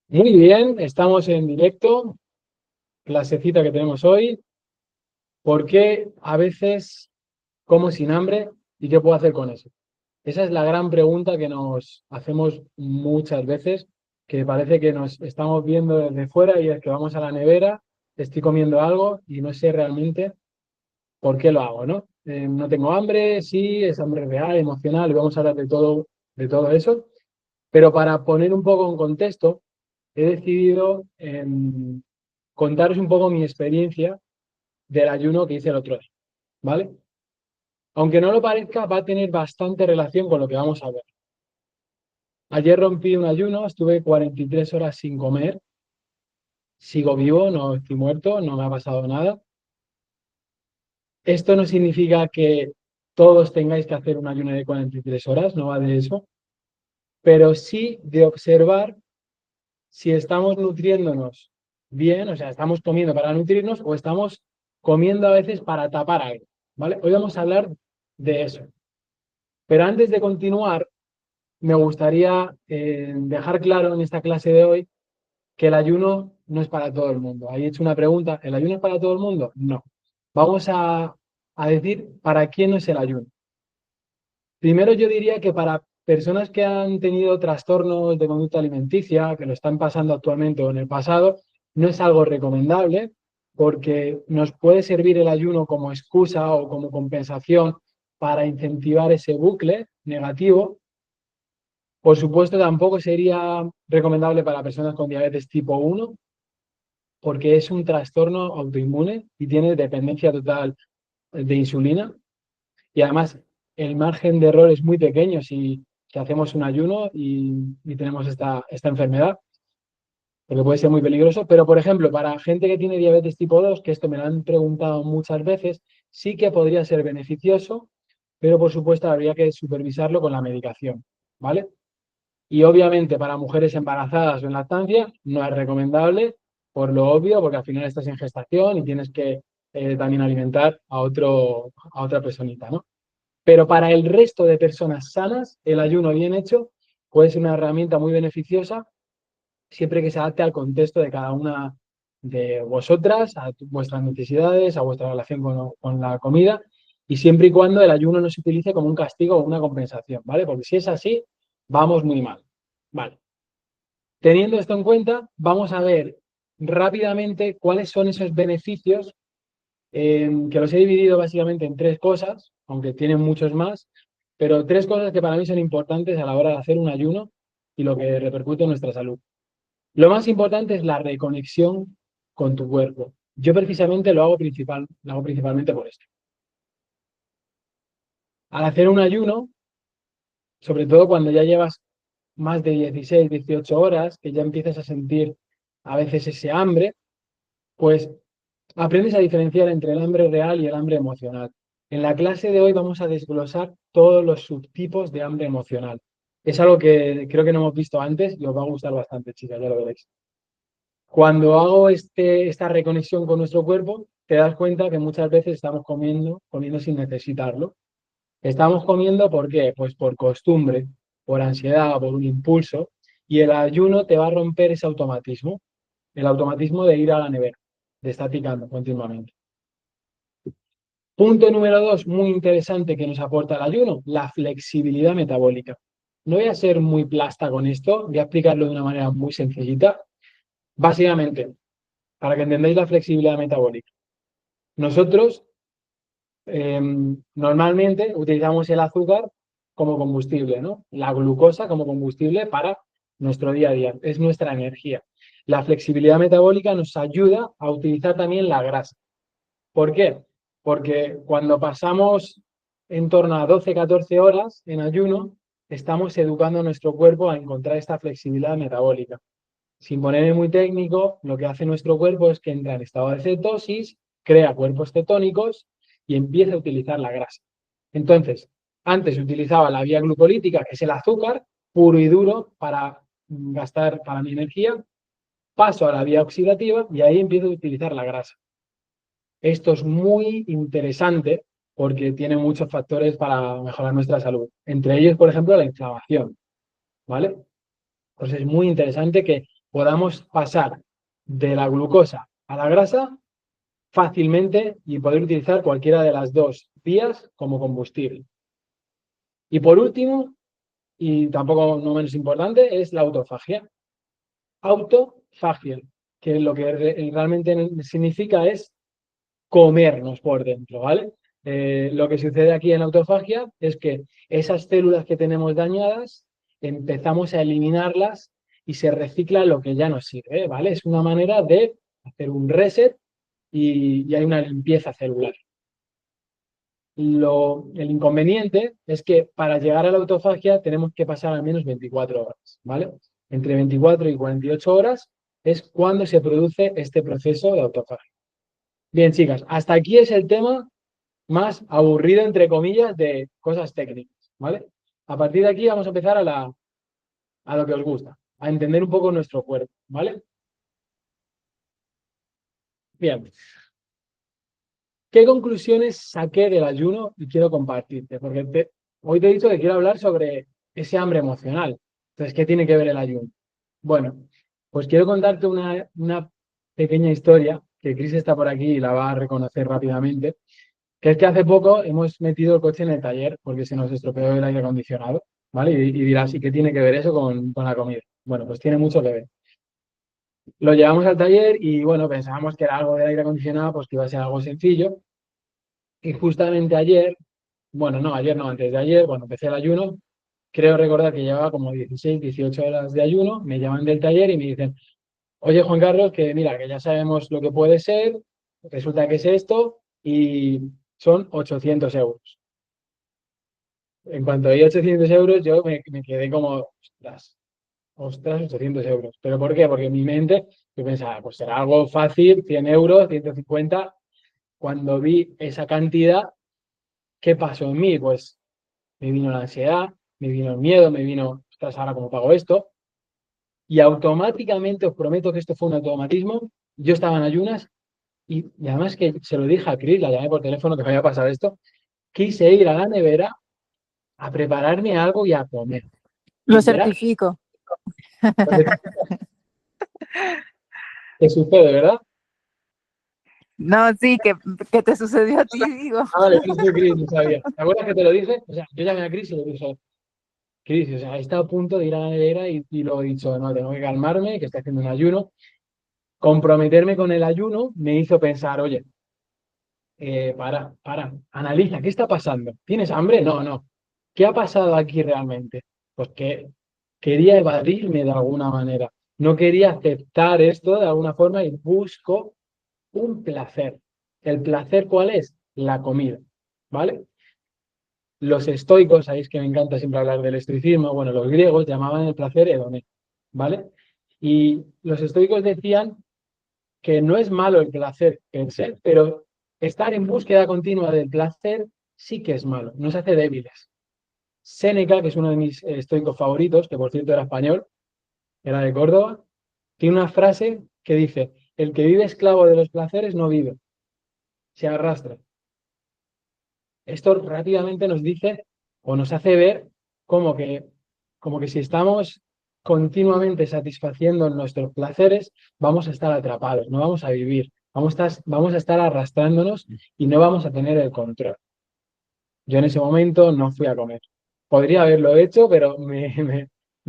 Muy bien, estamos en directo, clasecita que tenemos hoy. ¿Por qué a veces como sin hambre y qué puedo hacer con eso? Esa es la gran pregunta que nos hacemos muchas veces, que parece que nos estamos viendo desde fuera y es que vamos a la nevera, estoy comiendo algo y no sé realmente por qué lo hago, ¿no? No tengo hambre, sí, es hambre real, emocional, y vamos a hablar de todo eso. Pero para poner un poco en contexto, he decidido contaros un poco mi experiencia del ayuno que hice el otro día, ¿vale? Aunque no lo parezca, va a tener bastante relación con lo que vamos a ver. Ayer rompí un ayuno, estuve 43 horas sin comer, sigo vivo, no estoy muerto, no me ha pasado nada. Esto no significa que todos tengáis que hacer un ayuno de 43 horas, no va de eso, pero sí de observar si estamos nutriéndonos bien, o sea, estamos comiendo para nutrirnos o estamos comiendo a veces para tapar algo, ¿vale? Hoy vamos a hablar de eso. Pero antes de continuar, me gustaría dejar claro en esta clase de hoy que el ayuno no es para todo el mundo. Ahí he hecho una pregunta, ¿el ayuno es para todo el mundo? No. Vamos a decir para quién no es el ayuno. Primero yo diría que para personas que han tenido trastornos de conducta alimenticia, que lo están pasando actualmente o en el pasado, no es algo recomendable porque nos puede servir el ayuno como excusa o como compensación para incentivar ese bucle negativo. Por supuesto, tampoco sería recomendable para personas con diabetes tipo 1 porque es un trastorno autoinmune y tiene dependencia total de insulina. Y además, el margen de error es muy pequeño si hacemos un ayuno y tenemos esta enfermedad, porque puede ser muy peligroso. Pero, por ejemplo, para gente que tiene diabetes tipo 2, que esto me lo han preguntado muchas veces, sí que podría ser beneficioso, pero por supuesto habría que supervisarlo con la medicación, ¿vale? Y obviamente para mujeres embarazadas o en lactancia no es recomendable, por lo obvio, porque al final estás en gestación y tienes que también alimentar a otra personita, ¿no? Pero para el resto de personas sanas, el ayuno bien hecho puede ser una herramienta muy beneficiosa siempre que se adapte al contexto de cada una de vosotras, vuestras necesidades, a vuestra relación con la comida y siempre y cuando el ayuno no se utilice como un castigo o una compensación, ¿vale? Porque si es así, vamos muy mal. Vale. Teniendo esto en cuenta, vamos a ver rápidamente cuáles son esos beneficios que los he dividido básicamente en tres cosas, aunque tienen muchos más, pero tres cosas que para mí son importantes a la hora de hacer un ayuno y lo que repercute en nuestra salud. Lo más importante es la reconexión con tu cuerpo. Yo precisamente lo hago principalmente por esto. Al hacer un ayuno, sobre todo cuando ya llevas más de 16, 18 horas, que ya empiezas a sentir a veces ese hambre, pues aprendes a diferenciar entre el hambre real y el hambre emocional. En la clase de hoy vamos a desglosar todos los subtipos de hambre emocional. Es algo que creo que no hemos visto antes y os va a gustar bastante, chicas, ya lo veréis. Cuando hago esta reconexión con nuestro cuerpo, te das cuenta que muchas veces estamos comiendo sin necesitarlo. Estamos comiendo ¿por qué? Pues por costumbre, por ansiedad, por un impulso, y el ayuno te va a romper ese automatismo, el automatismo de ir a la nevera, de estar picando continuamente. Punto número dos, muy interesante que nos aporta el ayuno, la flexibilidad metabólica. No voy a ser muy plasta con esto, voy a explicarlo de una manera muy sencillita. Básicamente, para que entendáis la flexibilidad metabólica. Nosotros eh, normalmente utilizamos el azúcar como combustible, ¿no? La glucosa como combustible para nuestro día a día. Es nuestra energía. La flexibilidad metabólica nos ayuda a utilizar también la grasa. ¿Por qué? Porque cuando pasamos en torno a 12, 14 horas en ayuno, estamos educando a nuestro cuerpo a encontrar esta flexibilidad metabólica. Sin ponerme muy técnico, lo que hace nuestro cuerpo es que entra en estado de cetosis, crea cuerpos cetónicos y empieza a utilizar la grasa. Entonces, antes utilizaba la vía glucolítica, que es el azúcar, puro y duro para gastar para mi energía, paso a la vía oxidativa y ahí empiezo a utilizar la grasa. Esto es muy interesante porque tiene muchos factores para mejorar nuestra salud. Entre ellos, por ejemplo, la inflamación, ¿vale? Entonces es muy interesante que podamos pasar de la glucosa a la grasa fácilmente y poder utilizar cualquiera de las dos vías como combustible. Y por último, y tampoco no menos importante, es la autofagia. Autofagia, que lo que realmente significa es comernos por dentro, ¿vale? Lo que sucede aquí en la autofagia es que esas células que tenemos dañadas empezamos a eliminarlas y se recicla lo que ya nos sirve, ¿vale? Es una manera de hacer un reset y hay una limpieza celular. El inconveniente es que para llegar a la autofagia tenemos que pasar al menos 24 horas, ¿vale? Entre 24 y 48 horas es cuando se produce este proceso de autofagia. Bien, chicas, hasta aquí es el tema más aburrido, entre comillas, de cosas técnicas, ¿vale? A partir de aquí vamos a empezar a lo que os gusta, a entender un poco nuestro cuerpo, ¿vale? Bien, ¿qué conclusiones saqué del ayuno y quiero compartirte? Porque hoy te he dicho que quiero hablar sobre ese hambre emocional. Entonces, ¿qué tiene que ver el ayuno? Bueno, pues quiero contarte una pequeña historia, que Chris está por aquí y la va a reconocer rápidamente, que es que hace poco hemos metido el coche en el taller porque se nos estropeó el aire acondicionado, ¿vale? Y dirás, ¿y qué tiene que ver eso con la comida? Bueno, pues tiene mucho que ver. Lo llevamos al taller y, bueno, pensábamos que era algo del aire acondicionado, pues que iba a ser algo sencillo. Y justamente ayer, bueno, no, ayer no, antes de ayer, cuando empecé el ayuno, creo recordar que llevaba como 16, 18 horas de ayuno, me llaman del taller y me dicen, oye, Juan Carlos, que mira, que ya sabemos lo que puede ser, resulta que es esto y son 800 euros. En cuanto vi 800 euros, yo me quedé como, ostras, 800 euros. ¿Pero por qué? Porque en mi mente yo pensaba, pues será algo fácil, 100 euros, 150. Cuando vi esa cantidad, ¿qué pasó en mí? Pues me vino la ansiedad, me vino el miedo, me vino, ostras, ahora cómo pago esto. Y automáticamente, os prometo que esto fue un automatismo, yo estaba en ayunas y además que se lo dije a Cris, la llamé por teléfono que me había pasado esto, quise ir a la nevera a prepararme algo y a comer. Lo Literal. certifico. Te sucede, ¿verdad? No, sí, que te sucedió a ti, digo. Ah, vale, sí, sí, Cris, no sabía. ¿Te acuerdas que te lo dije? O sea, yo llamé a Cris y le dije, Cris, o sea, he estado a punto de ir a la nevera y lo he dicho, no, tengo que calmarme, que estoy haciendo un ayuno. Comprometerme con el ayuno me hizo pensar, oye, analiza, ¿qué está pasando? ¿Tienes hambre? No, no. ¿Qué ha pasado aquí realmente? Pues que quería evadirme de alguna manera. No quería aceptar esto de alguna forma y busco un placer. ¿El placer cuál es? La comida, ¿vale? Los estoicos, sabéis que me encanta siempre hablar del estoicismo, bueno, los griegos llamaban el placer hedonía, ¿vale? Y los estoicos decían que no es malo el placer per se, pero estar en búsqueda continua del placer sí que es malo, nos hace débiles. Séneca, que es uno de mis estoicos favoritos, que por cierto era español, era de Córdoba, tiene una frase que dice, el que vive esclavo de los placeres no vive, se arrastra. Esto rápidamente nos dice o nos hace ver como que si estamos continuamente satisfaciendo nuestros placeres, vamos a estar atrapados, no vamos a vivir, vamos a estar arrastrándonos y no vamos a tener el control. Yo en ese momento no fui a comer. Podría haberlo hecho, pero me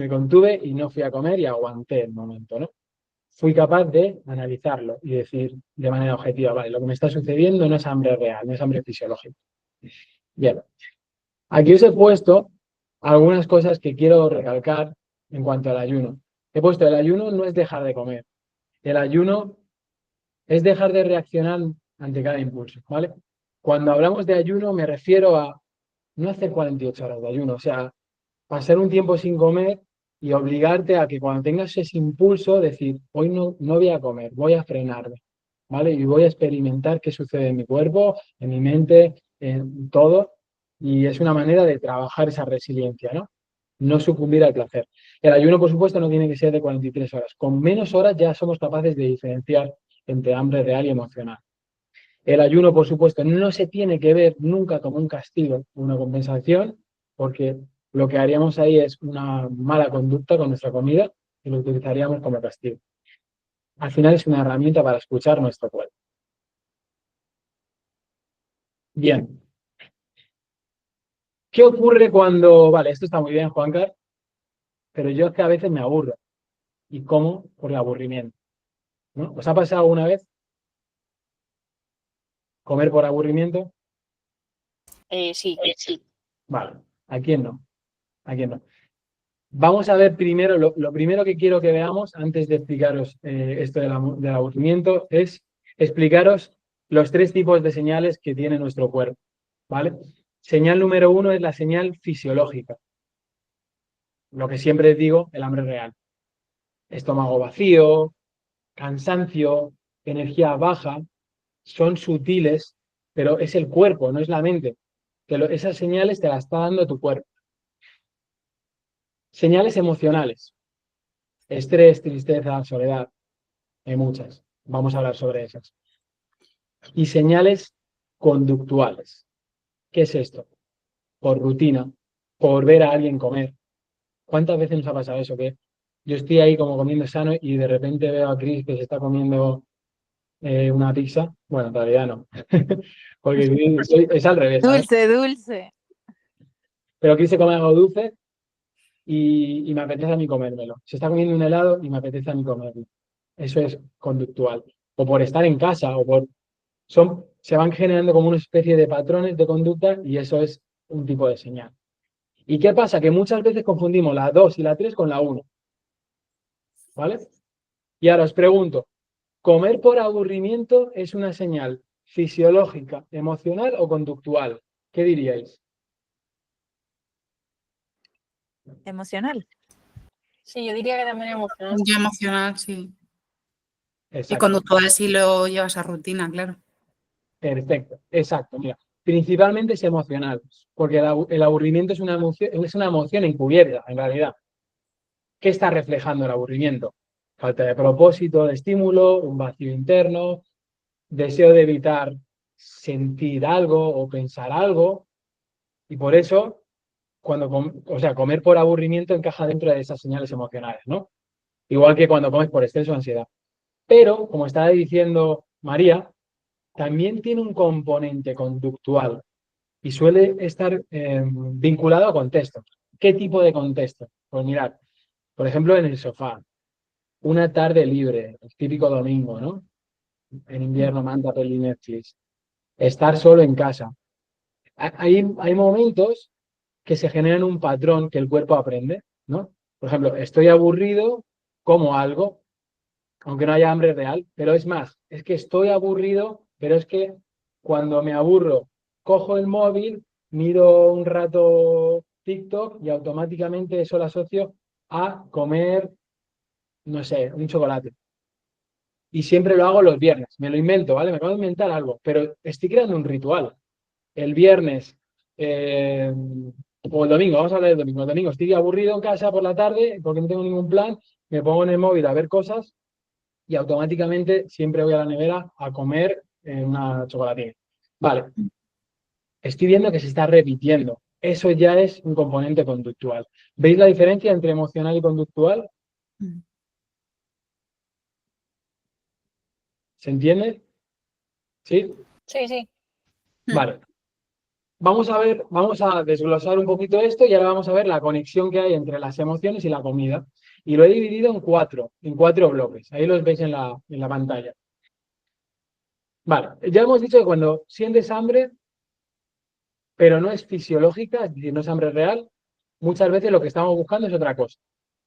contuve y no fui a comer y aguanté el momento, ¿no? Fui capaz de analizarlo y decir de manera objetiva, vale, lo que me está sucediendo no es hambre real, no es hambre fisiológica. Bien, aquí os he puesto algunas cosas que quiero recalcar en cuanto al ayuno. He puesto el ayuno no es dejar de comer. El ayuno es dejar de reaccionar ante cada impulso, ¿vale? Cuando hablamos de ayuno me refiero a no hacer 48 horas de ayuno, o sea, pasar un tiempo sin comer y obligarte a que cuando tengas ese impulso, decir, hoy no voy a comer, voy a frenarme, ¿vale? Y voy a experimentar qué sucede en mi cuerpo, en mi mente, en todo. Y es una manera de trabajar esa resiliencia, ¿no? No sucumbir al placer. El ayuno, por supuesto, no tiene que ser de 43 horas. Con menos horas ya somos capaces de diferenciar entre hambre real y emocional. El ayuno, por supuesto, no se tiene que ver nunca como un castigo, una compensación, porque lo que haríamos ahí es una mala conducta con nuestra comida. y lo utilizaríamos como castigo. Al final es una herramienta para escuchar nuestro cuerpo. Bien. ¿Qué ocurre cuando, vale, esto está muy bien, Juancar, pero yo es que a veces me aburro? ¿Y cómo? Por el aburrimiento, ¿no? ¿Os ha pasado alguna vez comer por aburrimiento? Sí. Vale, ¿a quién no? ¿A quién no? Vamos a ver primero, lo primero que quiero que veamos antes de explicaros esto del aburrimiento es explicaros los tres tipos de señales que tiene nuestro cuerpo, ¿vale? Señal número uno es la señal fisiológica, lo que siempre digo, el hambre real. Estómago vacío, cansancio, energía baja, son sutiles, pero es el cuerpo, no es la mente. Esas señales te las está dando tu cuerpo. Señales emocionales, estrés, tristeza, soledad, hay muchas. Vamos a hablar sobre esas. Y señales conductuales. ¿Qué es esto? Por rutina, por ver a alguien comer. ¿Cuántas veces nos ha pasado eso? Que yo estoy ahí como comiendo sano y de repente veo a Chris que se está comiendo una pizza. Bueno, en realidad no. Porque es al revés, ¿sabes? Dulce. Pero Chris se come algo dulce y me apetece a mí comérmelo. Se está comiendo un helado y me apetece a mí comerlo. Eso es conductual. O por estar en casa, se van generando como una especie de patrones de conducta y eso es un tipo de señal. ¿Y qué pasa? Que muchas veces confundimos la 2 y la 3 con la 1. ¿Vale? Y ahora os pregunto, ¿comer por aburrimiento es una señal fisiológica, emocional o conductual? ¿Qué diríais? Emocional. Sí, yo diría que también emocional. Yo emocional, sí. Y Exacto. conductual si lo llevas a rutina, claro. Perfecto, exacto. Mira, principalmente es emocional, porque el aburrimiento es una emoción encubierta, en realidad. ¿Qué está reflejando el aburrimiento? Falta de propósito, de estímulo, un vacío interno, deseo de evitar sentir algo o pensar algo. Y por eso, comer por aburrimiento encaja dentro de esas señales emocionales, ¿no? Igual que cuando comes por estrés o ansiedad. Pero, como estaba diciendo María, también tiene un componente conductual y suele estar vinculado a contexto. ¿Qué tipo de contexto? Pues mirad, por ejemplo, en el sofá, una tarde libre, el típico domingo, ¿no? En invierno manda peli Netflix. Estar solo en casa. Hay momentos que se generan un patrón que el cuerpo aprende, ¿no? Por ejemplo, estoy aburrido, como algo, aunque no haya hambre real, pero es más, es que estoy aburrido, pero es que cuando me aburro, cojo el móvil, miro un rato TikTok y automáticamente eso lo asocio a comer, no sé, un chocolate. Y siempre lo hago los viernes, me lo invento, ¿vale? Me acabo de inventar algo, pero estoy creando un ritual. El viernes o el domingo, vamos a hablar del domingo. El domingo estoy aburrido en casa por la tarde porque no tengo ningún plan, me pongo en el móvil a ver cosas y automáticamente siempre voy a la nevera a comer una chocolatina. Vale, estoy viendo que se está repitiendo. Eso ya es un componente conductual. ¿Veis la diferencia entre emocional y conductual? ¿Se entiende? ¿Sí? Sí. Vale. Vamos a desglosar un poquito esto y ahora vamos a ver la conexión que hay entre las emociones y la comida. Y lo he dividido en cuatro bloques. Ahí los veis en la pantalla. Vale, ya hemos dicho que cuando sientes hambre, pero no es fisiológica, es decir, no es hambre real, muchas veces lo que estamos buscando es otra cosa,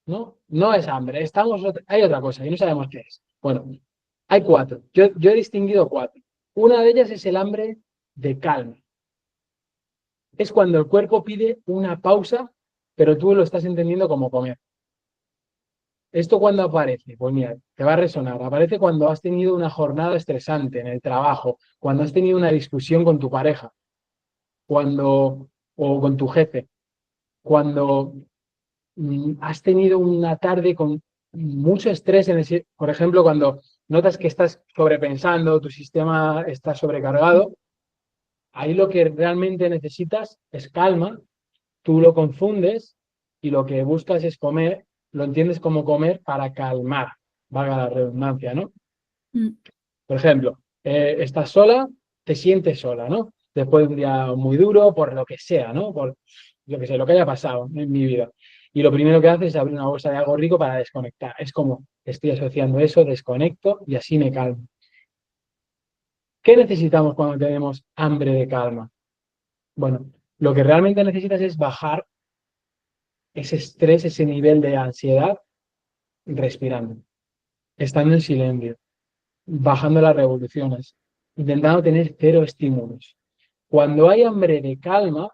¿no? No es hambre, hay otra cosa y no sabemos qué es. Bueno, hay cuatro. Yo he distinguido cuatro. Una de ellas es el hambre de calma. Es cuando el cuerpo pide una pausa, pero tú lo estás entendiendo como comer. ¿Esto cuándo aparece? Pues mira, te va a resonar. Aparece cuando has tenido una jornada estresante en el trabajo, cuando has tenido una discusión con tu pareja, o con tu jefe, cuando has tenido una tarde con mucho estrés, por ejemplo, cuando notas que estás sobrepensando, tu sistema está sobrecargado, ahí lo que realmente necesitas es calma, tú lo confundes y lo que buscas es comer lo entiendes como comer para calmar, valga la redundancia, ¿no? Mm. Por ejemplo, estás sola, te sientes sola, ¿no? Después de un día muy duro, por lo que sea, ¿no? Por lo que sé, lo que haya pasado en mi vida. Y lo primero que haces es abrir una bolsa de algo rico para desconectar. Es como estoy asociando eso, desconecto y así me calmo. ¿Qué necesitamos cuando tenemos hambre de calma? Bueno, lo que realmente necesitas es bajar ese estrés, ese nivel de ansiedad, respirando, estando en silencio, bajando las revoluciones, intentando tener cero estímulos. Cuando hay hambre de calma,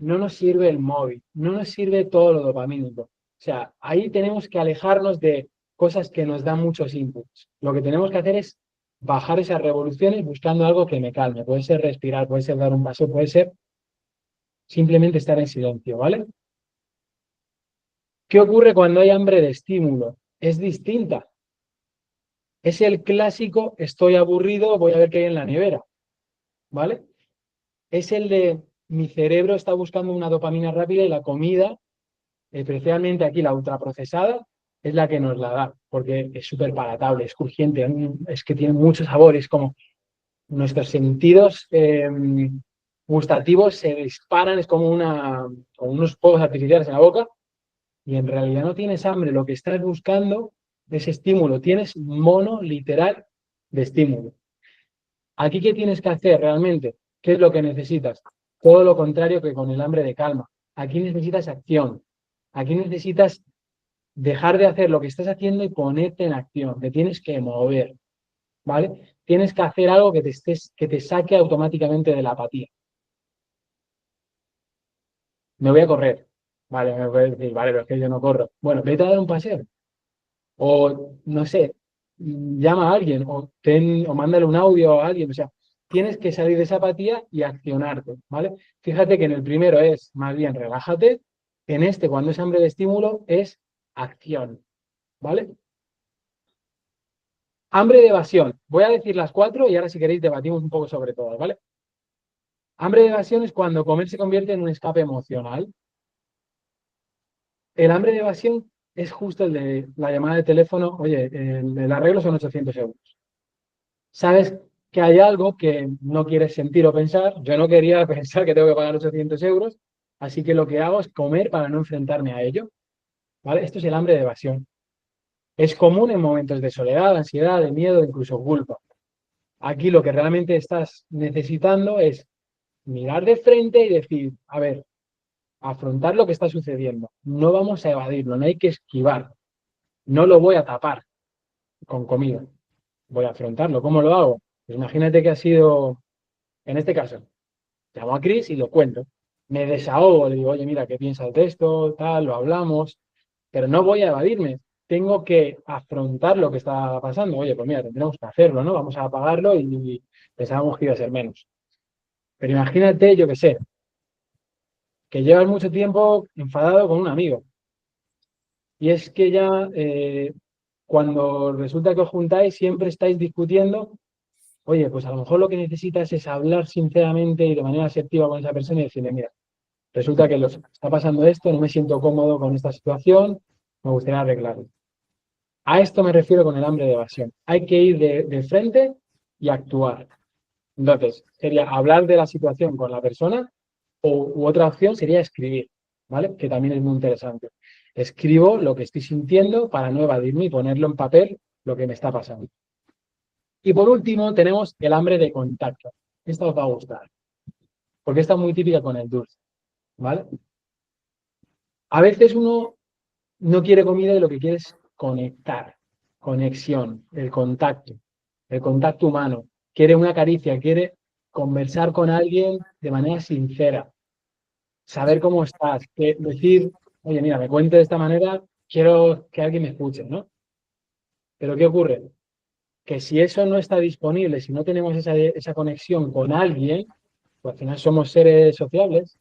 no nos sirve el móvil, no nos sirve todo lo dopamínico. O sea, ahí tenemos que alejarnos de cosas que nos dan muchos inputs. Lo que tenemos que hacer es bajar esas revoluciones buscando algo que me calme. Puede ser respirar, puede ser dar un paso, puede ser simplemente estar en silencio, ¿vale? ¿Qué ocurre cuando hay hambre de estímulo? Es distinta. Es el clásico, estoy aburrido, voy a ver qué hay en la nevera, ¿vale? Es el de mi cerebro está buscando una dopamina rápida y la comida, especialmente aquí la ultraprocesada, es la que nos la da, porque es súper palatable, es crujiente, es que tiene mucho sabor, es como nuestros sentidos gustativos se disparan, es como unos fuegos artificiales en la boca y en realidad no tienes hambre, lo que estás buscando es estímulo, tienes mono literal de estímulo. Aquí, ¿qué tienes que hacer realmente? ¿Qué es lo que necesitas? Todo lo contrario que con el hambre de calma. Aquí necesitas acción. Aquí necesitas dejar de hacer lo que estás haciendo y ponerte en acción. Te tienes que mover, ¿vale? Tienes que hacer algo que te saque automáticamente de la apatía. Me voy a correr. Vale, me puedes decir, vale, pero es que yo no corro. Bueno, vete a dar un paseo. O, no sé, llama a alguien o mándale un audio a alguien. O sea, tienes que salir de esa apatía y accionarte, ¿vale? Fíjate que en el primero es más bien relájate. En este, cuando es hambre de estímulo, es acción, ¿vale? Hambre de evasión. Voy a decir las 4 y ahora si queréis debatimos un poco sobre todas, ¿vale? Hambre de evasión es cuando comer se convierte en un escape emocional. El hambre de evasión es justo el de la llamada de teléfono. Oye, el arreglo son 800 euros. Sabes que hay algo que no quieres sentir o pensar. Yo no quería pensar que tengo que pagar 800 euros, así que lo que hago es comer para no enfrentarme a ello, ¿vale? Esto es el hambre de evasión. Es común en momentos de soledad, ansiedad, de miedo, incluso culpa. Aquí lo que realmente estás necesitando es mirar de frente y decir, a ver, afrontar lo que está sucediendo. No vamos a evadirlo, no hay que esquivar. No lo voy a tapar con comida. Voy a afrontarlo. ¿Cómo lo hago? Pues imagínate que ha sido, en este caso, llamo a Chris y lo cuento. Me desahogo, le digo, oye, mira, ¿qué piensas de esto? Tal, lo hablamos, pero no voy a evadirme. Tengo que afrontar lo que está pasando. Oye, pues mira, tendremos que hacerlo, ¿no? Vamos a pagarlo y pensábamos que iba a ser menos. Pero imagínate, yo qué sé, que llevas mucho tiempo enfadado con un amigo. Y es que ya cuando resulta que os juntáis siempre estáis discutiendo. Oye, pues a lo mejor lo que necesitas es hablar sinceramente y de manera asertiva con esa persona y decirle, mira, resulta que está pasando esto, no me siento cómodo con esta situación, me gustaría arreglarlo. A esto me refiero con el hambre de evasión. Hay que ir de frente y actuar. Entonces, sería hablar de la situación con la persona u otra opción sería escribir, ¿vale? Que también es muy interesante. Escribo lo que estoy sintiendo para no evadirme y ponerlo en papel lo que me está pasando. Y por último, tenemos el hambre de contacto. Esta os va a gustar, porque esta es muy típica con el dulce, ¿vale? A veces uno no quiere comida y lo que quiere es conectar, conexión, el contacto humano. Quiere una caricia, quiere conversar con alguien de manera sincera, saber cómo estás, decir, oye, mira, me cuento de esta manera, quiero que alguien me escuche, ¿no? Pero ¿qué ocurre? Que si eso no está disponible, si no tenemos esa conexión con alguien, pues al final somos seres sociables,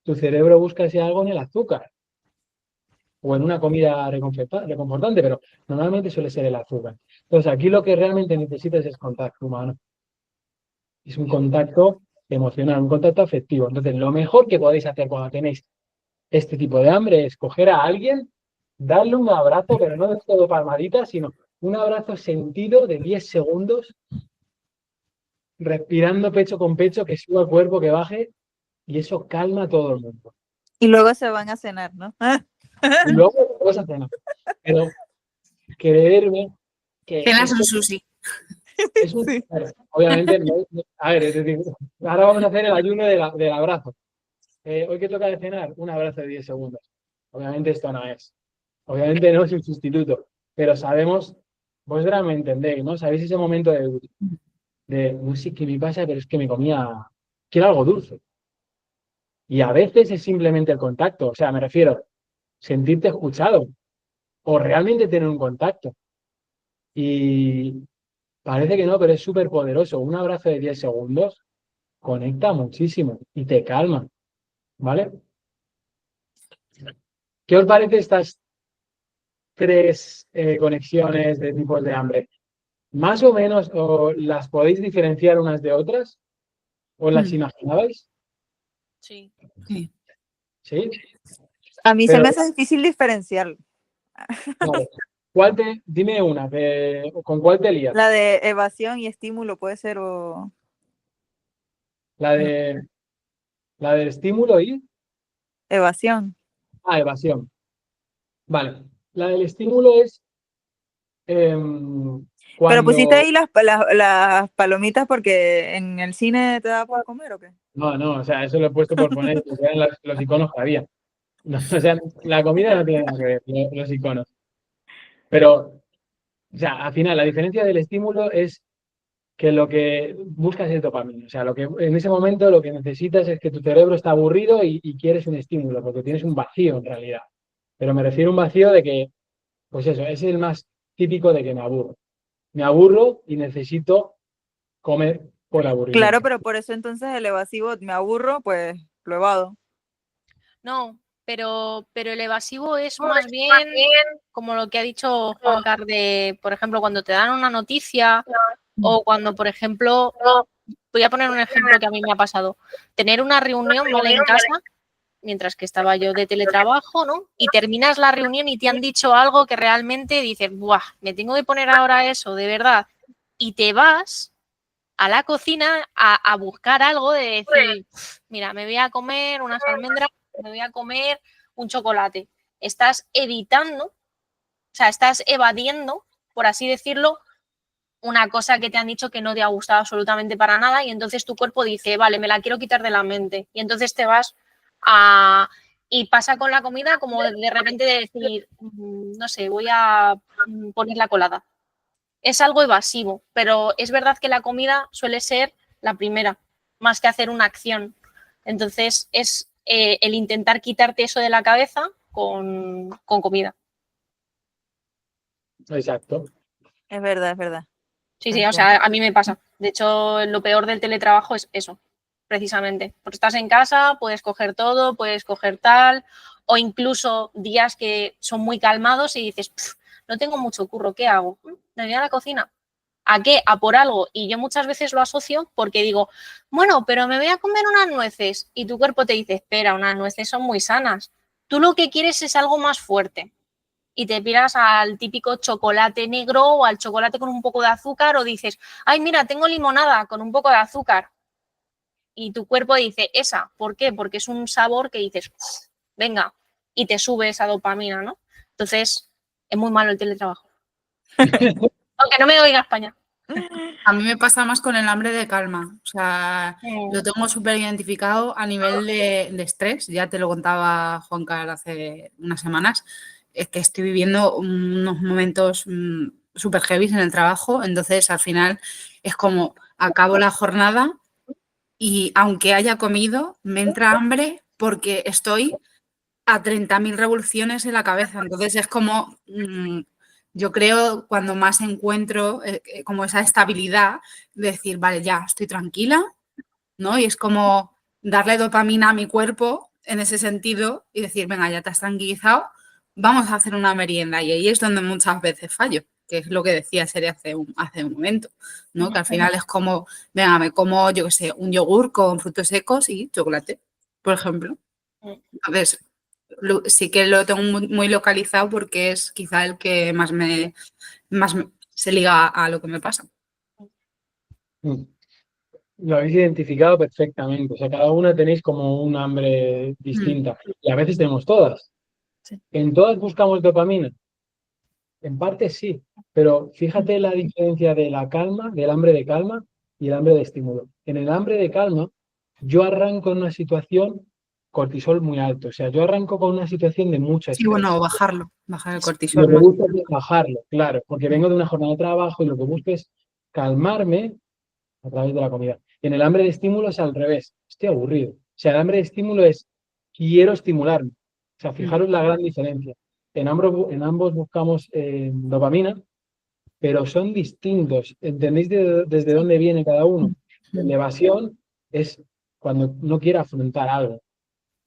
tu cerebro busca ese algo en el azúcar o en una comida reconfortante, pero normalmente suele ser el azúcar. Entonces aquí lo que realmente necesitas es contacto humano. Es un contacto emocional, un contacto afectivo. Entonces lo mejor que podéis hacer cuando tenéis este tipo de hambre es coger a alguien darle un abrazo, pero no de todo palmadita, sino un abrazo sentido de 10 segundos, respirando pecho con pecho, que suba el cuerpo, que baje, y eso calma a todo el mundo. Y luego se van a cenar, ¿no? Y luego vas a cenar. Pero creerme que Cenas esto un sushi. es un... Sí. Obviamente, a ver, es decir, ahora vamos a hacer el ayuno del abrazo. Hoy que toca de cenar, un abrazo de 10 segundos. Obviamente esto no es. Obviamente no es un sustituto, pero sabemos, vosotras me entendéis, ¿no? Sabéis ese momento no sé qué me pasa, pero es que quiero algo dulce. Y a veces es simplemente el contacto, o sea, me refiero, sentirte escuchado o realmente tener un contacto. Y parece que no, pero es súper poderoso. Un abrazo de 10 segundos conecta muchísimo y te calma, ¿vale? ¿Qué os parece estas tres conexiones de tipos de hambre? ¿Más o menos o las podéis diferenciar unas de otras? ¿O las imaginabais? Sí. Sí. ¿Sí? A mí se Pero, me hace difícil diferenciarlo. vale. Dime una, ¿con cuál te lías? La de evasión y estímulo puede ser o... La de la del estímulo y Evasión. evasión. Vale. La del estímulo es Pero pusiste cuando. ahí las palomitas porque en el cine te da por comer ¿o qué? No, o sea, eso lo he puesto por poner que eran los iconos que había. No, o sea, la comida no tiene nada que ver, los iconos. Pero, o sea, al final, la diferencia del estímulo es que lo que buscas es dopamina. O sea, lo que en ese momento lo que necesitas es que tu cerebro está aburrido y quieres un estímulo, porque tienes un vacío en realidad. Pero me refiero a un vacío de que, pues eso, es el más típico de que me aburro. Me aburro y necesito comer por Claro, aburrimiento. pero por eso entonces el evasivo me aburro, pues lo evado. No, pero el evasivo es más bien como lo que ha dicho Juan de, por ejemplo, cuando te dan una noticia o cuando, por ejemplo, voy a poner un ejemplo que a mí me ha pasado, tener una reunión, ¿vale? En casa, mientras que estaba yo de teletrabajo, ¿no? Y terminas la reunión y te han dicho algo que realmente dices, ¡buah! Me tengo que poner ahora eso, de verdad. Y te vas a la cocina a buscar algo de decir, mira, me voy a comer unas almendras, me voy a comer un chocolate. Estás evitando, o sea, estás evadiendo, por así decirlo, una cosa que te han dicho que no te ha gustado absolutamente para nada y entonces tu cuerpo dice, vale, me la quiero quitar de la mente. Y entonces te vas a... Y pasa con la comida como de repente de decir, no sé, voy a poner la colada. Es algo evasivo, pero es verdad que la comida suele ser la primera, más que hacer una acción. Entonces es el intentar quitarte eso de la cabeza con comida. Exacto. Es verdad, es verdad. Sí, o sea, a mí me pasa. De hecho, lo peor del teletrabajo es eso, precisamente. Porque estás en casa, puedes coger todo, puedes coger tal, o incluso días que son muy calmados y dices, no tengo mucho curro, ¿qué hago? Me voy a la cocina. ¿A qué? A por algo. Y yo muchas veces lo asocio porque digo, bueno, pero me voy a comer unas nueces. Y tu cuerpo te dice, espera, unas nueces son muy sanas. Tú lo que quieres es algo más fuerte. Y te piras al típico chocolate negro o al chocolate con un poco de azúcar o dices, ay, mira, tengo limonada con un poco de azúcar. Y tu cuerpo dice, esa, ¿por qué? Porque es un sabor que dices, venga, y te sube esa dopamina, ¿no? Entonces, es muy malo el teletrabajo. Aunque no me oiga España. A mí me pasa más con el hambre de calma. O sea, lo tengo súper identificado a nivel de estrés. Ya te lo contaba Juan Carlos hace unas semanas. Es que estoy viviendo unos momentos súper heavy en el trabajo. Entonces, al final, es como acabo la jornada y aunque haya comido, me entra hambre porque estoy a 30.000 revoluciones en la cabeza. Entonces, es como... yo creo cuando más encuentro como esa estabilidad de decir, vale, ya estoy tranquila, ¿no? Y es como darle dopamina a mi cuerpo en ese sentido y decir, venga, ya te has tranquilizado, vamos a hacer una merienda. Y ahí es donde muchas veces fallo, que es lo que decía Seri hace un momento, ¿no? Que al final es como, venga, me como, yo qué sé, un yogur con frutos secos y chocolate, por ejemplo. Entonces, sí que lo tengo muy localizado porque es quizá el que más se liga a lo que me pasa. Lo habéis identificado perfectamente. O sea, cada una tenéis como un hambre distinta. Y a veces tenemos todas. Sí. ¿En todas buscamos dopamina? En parte sí, pero fíjate la diferencia de la calma, del hambre de calma y el hambre de estímulo. En el hambre de calma, yo arranco en una situación cortisol muy alto. O sea, yo arranco con una situación de mucho Sí, estrés. bueno, bajar el cortisol. Lo que busco es bajarlo, claro, porque vengo de una jornada de trabajo y lo que busco es calmarme a través de la comida. En el hambre de estímulo es al revés, estoy aburrido. O sea, el hambre de estímulo es quiero estimularme. O sea, fijaros la gran diferencia. En ambos buscamos dopamina, pero son distintos. ¿Entendéis desde dónde viene cada uno? La evasión es cuando no quiere afrontar algo.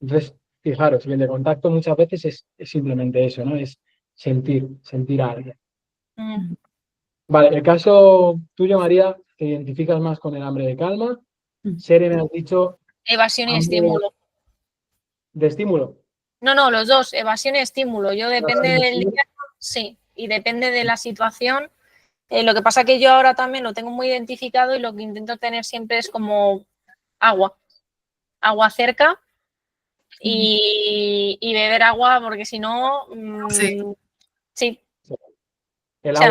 Entonces, fijaros, el de contacto muchas veces es simplemente eso, ¿no? Es sentir a alguien. Mm. Vale, el caso tuyo, María, te identificas más con el hambre de calma. Sere, me has dicho Evasión y hambre estímulo. de estímulo. No, los dos, evasión y estímulo. Yo depende Evasión y del estímulo. día, sí, y depende de la situación. Lo que pasa que yo ahora también lo tengo muy identificado y lo que intento tener siempre es como agua cerca y beber agua porque si no, Sí. sí. El O sea,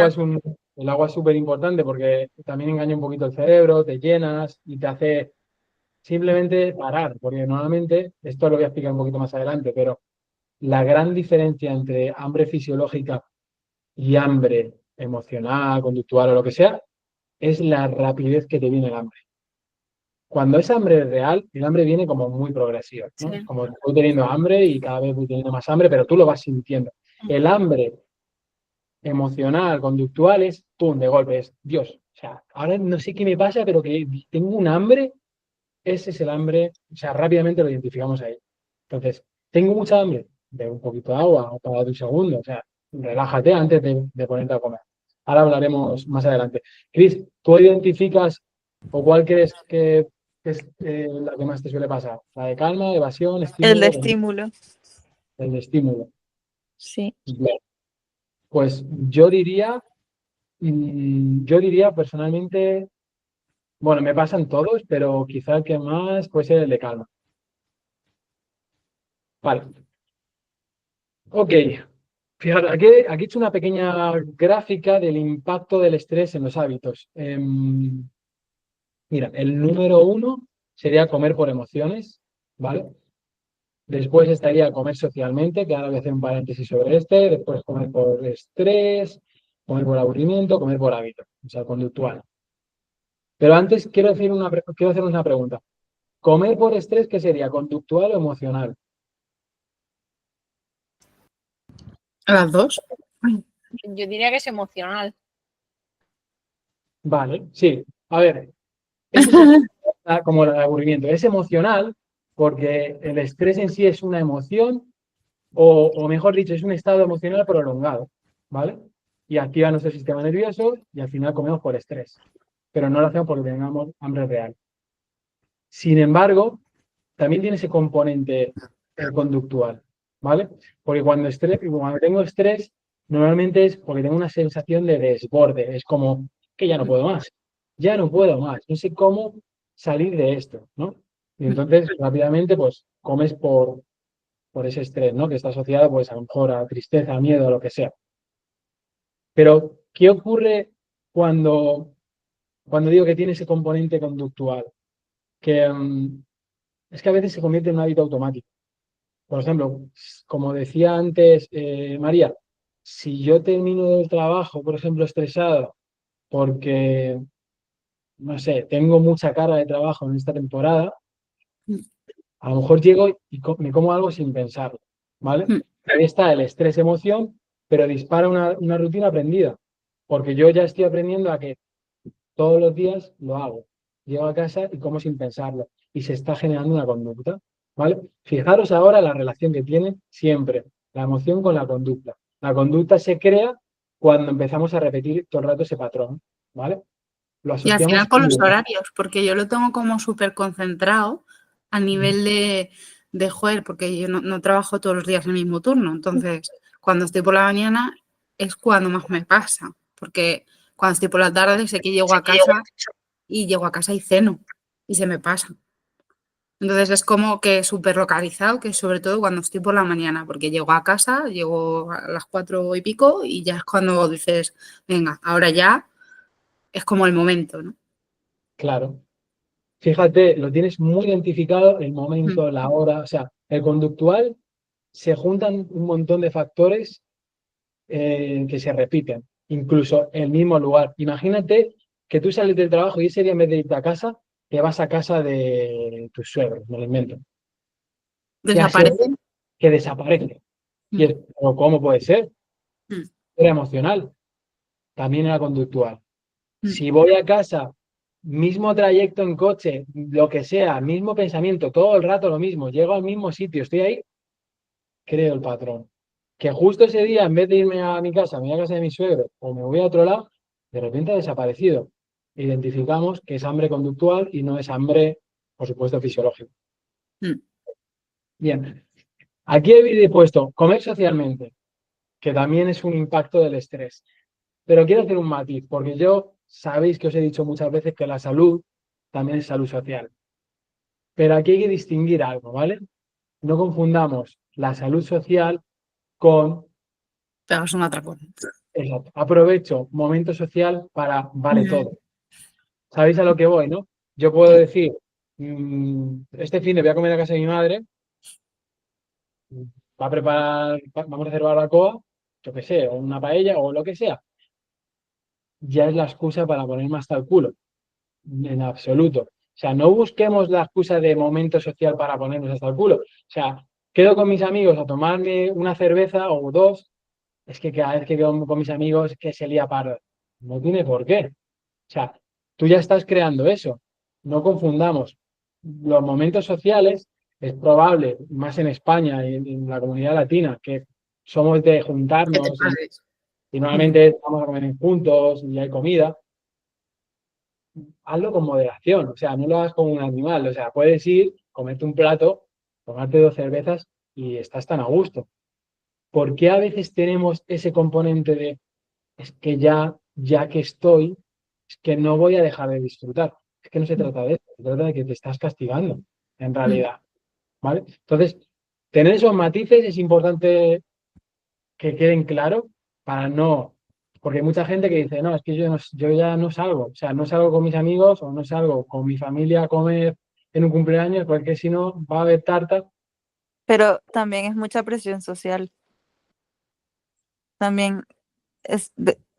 agua es súper importante porque también engaña un poquito el cerebro, te llenas y te hace simplemente parar, porque normalmente, esto lo voy a explicar un poquito más adelante, pero la gran diferencia entre hambre fisiológica y hambre emocional, conductual o lo que sea, es la rapidez que te viene el hambre. Cuando es hambre real, el hambre viene como muy progresivo, ¿no? sí. Como voy teniendo hambre y cada vez voy teniendo más hambre, pero tú lo vas sintiendo. El hambre emocional, conductual es, ¡pum!, de golpe, es Dios. O sea, ahora no sé qué me pasa, pero que tengo un hambre, ese es el hambre, o sea, rápidamente lo identificamos ahí. Entonces, tengo mucha hambre, de un poquito de agua o para un segundo, o sea, relájate antes de ponerte a comer. Ahora hablaremos más adelante. Cris, ¿tú identificas o cuál crees que es la que más te suele pasar? ¿La de calma, evasión, El de estímulo? estímulo, El de estímulo. sí. Bien. Pues yo diría personalmente, bueno, me pasan todos, pero quizá el que más puede ser el de calma. Vale. Ok. Fíjate, aquí he hecho una pequeña gráfica del impacto del estrés en los hábitos. Mira, el número 1 sería comer por emociones, ¿vale? Después estaría comer socialmente, que ahora voy a hacer un paréntesis sobre este. Después comer por estrés, comer por aburrimiento, comer por hábito, o sea, conductual. Pero antes quiero hacer una pregunta. ¿Comer por estrés qué sería? ¿Conductual o emocional? Las dos. Yo diría que es emocional. Vale, sí. A ver, eso es como el aburrimiento. Es emocional porque el estrés en sí es una emoción o mejor dicho, es un estado emocional prolongado, ¿vale? Y activa nuestro sistema nervioso y al final comemos por estrés. Pero no lo hacemos porque tengamos hambre real. Sin embargo, también tiene ese componente conductual, ¿vale? Porque cuando tengo estrés, normalmente es porque tengo una sensación de desborde, es como que ya no puedo más, no sé cómo salir de esto, ¿no? Y entonces rápidamente pues comes por ese estrés, ¿no? Que está asociado pues a lo mejor a tristeza, a miedo, a lo que sea. Pero, ¿qué ocurre cuando digo que tiene ese componente conductual? Que es que a veces se convierte en un hábito automático. Por ejemplo, como decía antes María, si yo termino el trabajo, por ejemplo, estresado porque, no sé, tengo mucha carga de trabajo en esta temporada, a lo mejor llego y me como algo sin pensarlo, ¿vale? Ahí está el estrés-emoción, pero dispara una rutina aprendida, porque yo ya estoy aprendiendo a que todos los días lo hago. Llego a casa y como sin pensarlo, y se está generando una conducta, ¿vale? Fijaros ahora la relación que tiene siempre la emoción con la conducta. La conducta se crea cuando empezamos a repetir todo el rato ese patrón, ¿vale? Lo Y al asociamos final con los horarios, porque yo lo tengo como súper concentrado a nivel de joder, porque yo no trabajo todos los días el mismo turno. Entonces, cuando estoy por la mañana es cuando más me pasa. Porque cuando estoy por la tarde sé que llego a casa y ceno y se me pasa. Entonces es como que súper localizado, que sobre todo cuando estoy por la mañana, porque llego a casa, llego a las 4 y pico y ya es cuando dices, venga, ahora ya es como el momento, ¿no? Claro. Fíjate, lo tienes muy identificado, el Mm. momento, la hora, o sea, el conductual se juntan un montón de factores que se repiten, incluso el mismo lugar. Imagínate que tú sales del trabajo y ese día en vez de irte a casa, te vas a casa de tus suegros, me lo invento. Y así Desaparece. que desaparece. Y Mm. es, ¿pero cómo puede ser? Mm. Era emocional, también era conductual. Mm. Si voy a casa, mismo trayecto en coche, lo que sea, mismo pensamiento, todo el rato lo mismo, llego al mismo sitio, estoy ahí, creo el patrón. Que justo ese día, en vez de irme a mi casa, me voy a casa de mi suegro o me voy a otro lado, de repente ha desaparecido. Identificamos que es hambre conductual y no es hambre, por supuesto, fisiológico. Mm. Bien, aquí he puesto comer socialmente, que también es un impacto del estrés. Pero quiero hacer un matiz, porque yo sabéis que os he dicho muchas veces que la salud también es salud social. Pero aquí hay que distinguir algo, ¿vale? No confundamos la salud social con, Pegas un atracón. exacto, aprovecho momento social para vale Mm. todo. ¿Sabéis a lo que voy, no? Yo puedo Sí. decir, este fin de voy a comer a casa de mi madre, va a preparar, vamos a hacer barbacoa, yo qué sé, o una paella o lo que sea. Ya es la excusa para ponerme hasta el culo. En absoluto. O sea, no busquemos la excusa de momento social para ponernos hasta el culo. O sea, quedo con mis amigos a tomarme una cerveza o dos. Es que cada vez que quedo con mis amigos que se lía parda. No tiene por qué. O sea, tú ya estás creando eso. No confundamos. Los momentos sociales es probable, más en España y en la comunidad latina, que somos de Que te juntarnos pases. y Mm. normalmente vamos a comer juntos y hay comida. Hazlo con moderación, o sea, no lo hagas como un animal, o sea, puedes ir, comerte un plato, tomarte dos cervezas y estás tan a gusto. ¿Por qué a veces tenemos ese componente de, es que ya que estoy, es que no voy a dejar de disfrutar? Es que no se trata de eso, se trata de que te estás castigando, en Mm. realidad, ¿vale? Entonces, tener esos matices es importante que queden claros para no, porque hay mucha gente que dice, no, es que yo ya no salgo, o sea, no salgo con mis amigos o no salgo con mi familia a comer en un cumpleaños, porque si no va a haber tarta. Pero también es mucha presión social. También es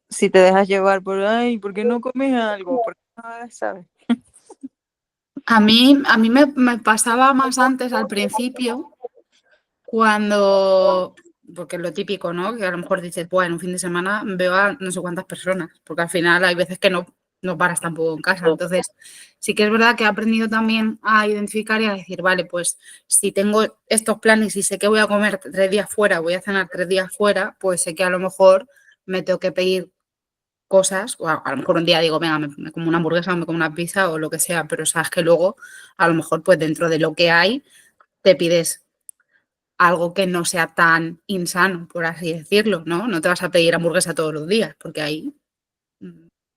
si te dejas llevar por, ay, ¿por qué no comes algo? ¿Por qué no hagas, sabes? A mí me pasaba más antes, al principio, cuando, porque es lo típico, ¿no? Que a lo mejor dices, bueno, un fin de semana veo a no sé cuántas personas, porque al final hay veces que no paras tampoco en casa. Entonces, sí que es verdad que he aprendido también a identificar y a decir, vale, pues si tengo estos planes y sé que voy a comer 3 días fuera, voy a cenar 3 días fuera, pues sé que a lo mejor me tengo que pedir cosas, o a lo mejor un día digo, venga, me como una hamburguesa o me como una pizza o lo que sea, pero sabes que luego a lo mejor pues dentro de lo que hay te pides algo que no sea tan insano, por así decirlo, ¿no? No te vas a pedir hamburguesa todos los días, porque ahí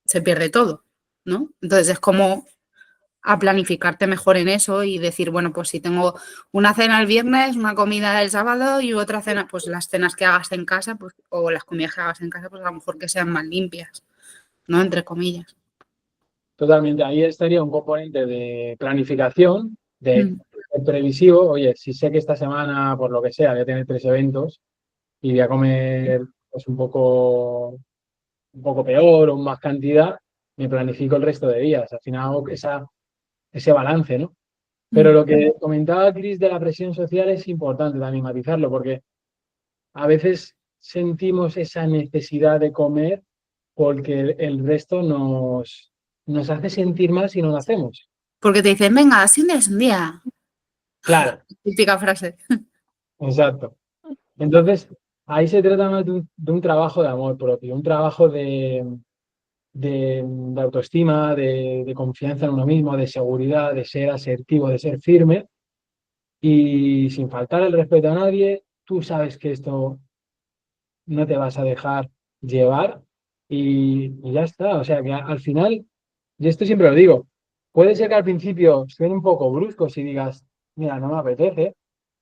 se pierde todo, ¿no? Entonces es como a planificarte mejor en eso y decir, bueno, pues si tengo una cena el viernes, una comida el sábado y otra cena, pues las cenas que hagas en casa, pues, o las comidas que hagas en casa, pues a lo mejor que sean más limpias, ¿no? Entre comillas. Totalmente, ahí estaría un componente de planificación, de Mm. previsivo. Oye, si sé que esta semana, por lo que sea, voy a tener 3 eventos y voy a comer pues, un poco peor o más cantidad, me planifico el resto de días. Al final hago ese balance, ¿no? Pero Mm. lo que comentaba Cris de la presión social es importante también matizarlo, porque a veces sentimos esa necesidad de comer porque el resto nos hace sentir mal si no lo hacemos. Porque te dicen, venga, si un día es un día. Claro, Típica frase. exacto. Entonces, ahí se trata más de un trabajo de amor propio, un trabajo de autoestima, de confianza en uno mismo, de seguridad, de ser asertivo, de ser firme y sin faltar el respeto a nadie, tú sabes que esto no te vas a dejar llevar y ya está. O sea que al final, y esto siempre lo digo, puede ser que al principio suene un poco brusco si digas, mira, no me apetece,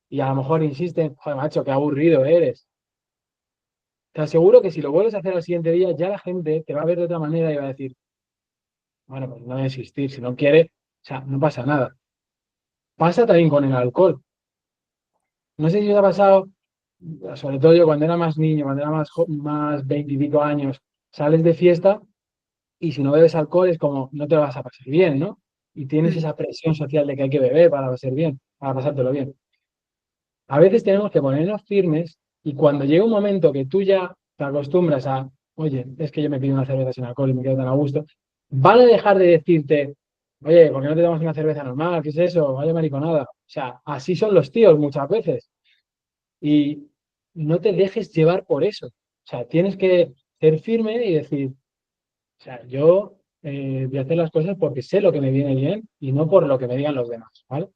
y a lo mejor insisten, joder, macho, qué aburrido eres. Te aseguro que si lo vuelves a hacer al siguiente día, ya la gente te va a ver de otra manera y va a decir, bueno, pues no voy a insistir, si no quiere, o sea, no pasa nada. Pasa también con el alcohol. No sé si os ha pasado, sobre todo yo cuando era más niño, cuando era más 20 y pico años, sales de fiesta y si no bebes alcohol es como no te lo vas a pasar bien, ¿no? Y tienes Mm. esa presión social de que hay que beber para pasar bien, para pasártelo bien. A veces tenemos que ponernos firmes y cuando llega un momento que tú ya te acostumbras a, oye, es que yo me pido una cerveza sin alcohol y me quedo tan a gusto, van a dejar de decirte, oye, ¿por qué no te tomas una cerveza normal? ¿Qué es eso? Vaya mariconada. O sea, así son los tíos muchas veces. Y no te dejes llevar por eso. O sea, tienes que ser firme y decir, o sea, yo voy a hacer las cosas porque sé lo que me viene bien y no por lo que me digan los demás, ¿vale?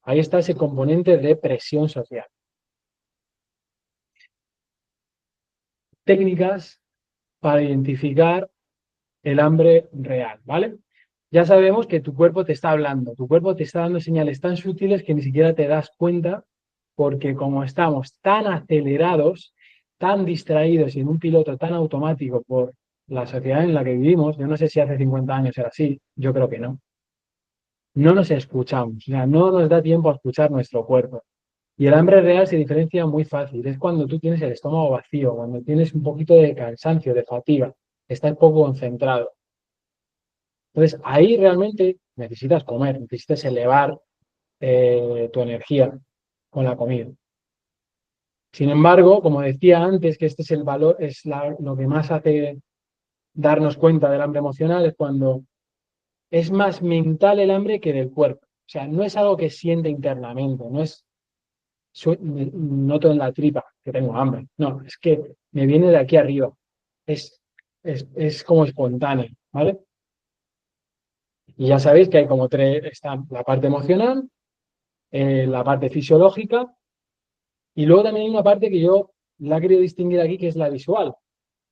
Ahí está ese componente de presión social. Técnicas para identificar el hambre real, ¿vale? Ya sabemos que tu cuerpo te está hablando, tu cuerpo te está dando señales tan sutiles que ni siquiera te das cuenta porque como estamos tan acelerados, tan distraídos y en un piloto tan automático por la sociedad en la que vivimos, yo no sé si hace 50 años era así, yo creo que no, no nos escuchamos, o sea, no nos da tiempo a escuchar nuestro cuerpo. Y el hambre real se diferencia muy fácil, es cuando tú tienes el estómago vacío, cuando tienes un poquito de cansancio, de fatiga, estás poco concentrado. Entonces, ahí realmente necesitas comer, necesitas elevar tu energía con la comida. Sin embargo, como decía antes, que este es el valor, lo que más hace darnos cuenta del hambre emocional, es cuando es más mental el hambre que del cuerpo. O sea, no es algo que siente internamente, no es noto en la tripa que tengo hambre. No, es que me viene de aquí arriba. Es, es como espontáneo, ¿vale? Y ya sabéis que hay como tres, está la parte emocional, la parte fisiológica y luego también hay una parte que yo la he querido distinguir aquí, que es la visual,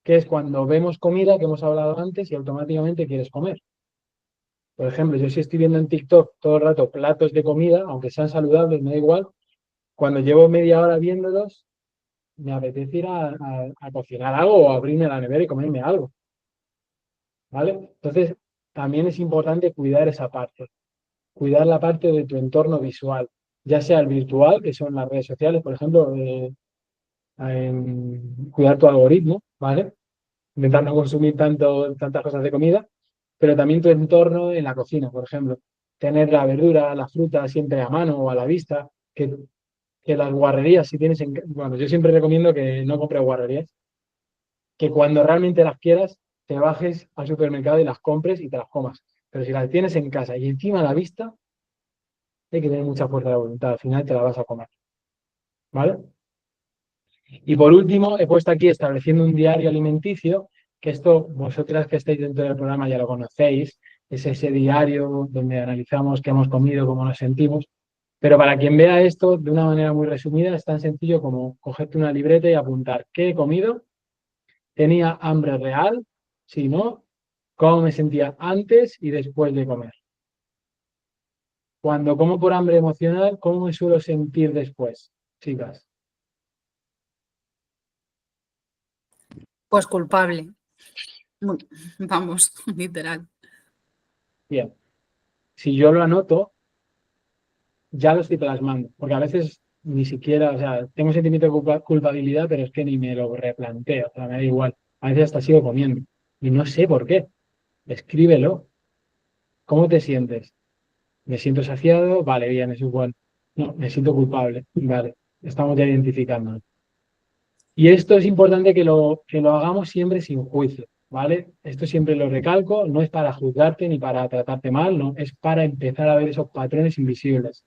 que es cuando vemos comida que hemos hablado antes y automáticamente quieres comer. Por ejemplo, yo si estoy viendo en TikTok todo el rato platos de comida, aunque sean saludables, me da igual, cuando llevo media hora viéndolos, me apetece ir a cocinar algo o abrirme la nevera y comerme algo, ¿vale? Entonces, también es importante cuidar esa parte, cuidar la parte de tu entorno visual, ya sea el virtual, que son las redes sociales, por ejemplo, cuidar tu algoritmo, ¿vale? Intentar no consumir tantas cosas de comida, pero también tu entorno en la cocina, por ejemplo. Tener la verdura, la fruta siempre a mano o a la vista, que las guarrerías, si tienes bueno, yo siempre recomiendo que no compres guarrerías, que cuando realmente las quieras, te bajes al supermercado y las compres y te las comas. Pero si las tienes en casa y encima a la vista, hay que tener mucha fuerza de voluntad, al final te la vas a comer, ¿vale? Y por último, he puesto aquí estableciendo un diario alimenticio, que esto vosotras que estáis dentro del programa ya lo conocéis, es ese diario donde analizamos qué hemos comido, cómo nos sentimos. Pero para quien vea esto de una manera muy resumida, es tan sencillo como cogerte una libreta y apuntar qué he comido, tenía hambre real, si no, cómo me sentía antes y después de comer. Cuando como por hambre emocional, ¿cómo me suelo sentir después, chicas? Pues culpable. Vamos, literal. Bien, si yo lo anoto, ya lo estoy plasmando, porque a veces ni siquiera, o sea, tengo un sentimiento de culpabilidad, pero es que ni me lo replanteo, o sea, me da igual. A veces hasta sigo comiendo y no sé por qué. Escríbelo. ¿Cómo te sientes? ¿Me siento saciado? Vale, bien, eso es bueno. No, me siento culpable. Vale, estamos ya identificando. Y esto es importante que lo hagamos siempre sin juicio, ¿vale? Esto siempre lo recalco, no es para juzgarte ni para tratarte mal, no, es para empezar a ver esos patrones invisibles.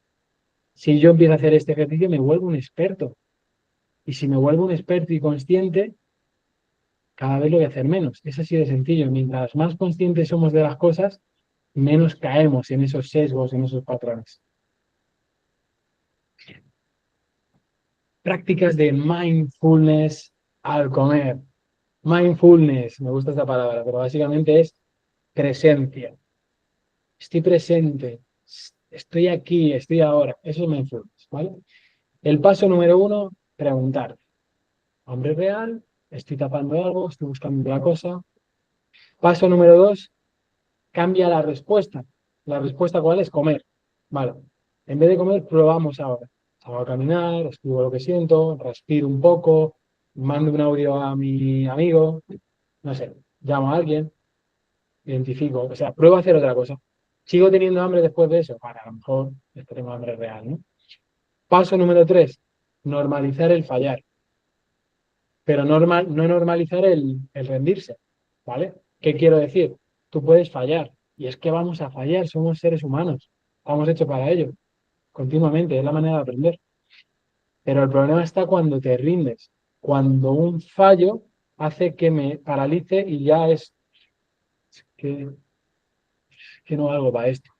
Si yo empiezo a hacer este ejercicio, me vuelvo un experto. Y si me vuelvo un experto y consciente, cada vez lo voy a hacer menos. Es así de sencillo. Mientras más conscientes somos de las cosas, menos caemos en esos sesgos, en esos patrones. prácticas de mindfulness al comer. Mindfulness, me gusta esta palabra, pero básicamente es presencia. Estoy presente, estoy aquí, estoy ahora. Eso es mindfulness, ¿vale? El paso número 1, preguntar. ¿Hambre real? ¿Estoy tapando algo? ¿Estoy buscando otra cosa? Paso número 2, cambia la respuesta. ¿La respuesta cuál es? Comer. Vale. En vez de comer, probamos ahora. Salgo a caminar, escribo lo que siento, respiro un poco, mando un audio a mi amigo, no sé, llamo a alguien, identifico, o sea, pruebo a hacer otra cosa. ¿Sigo teniendo hambre después de eso? Vale, a lo mejor tengo hambre real, ¿no? Paso número 3, normalizar el fallar, pero no normalizar el rendirse, ¿vale? ¿Qué quiero decir? Tú puedes fallar, y es que vamos a fallar, somos seres humanos, estamos hechos para ello, continuamente, es la manera de aprender. Pero el problema está cuando te rindes, cuando un fallo hace que me paralice y ya es que, que no valgo para esto.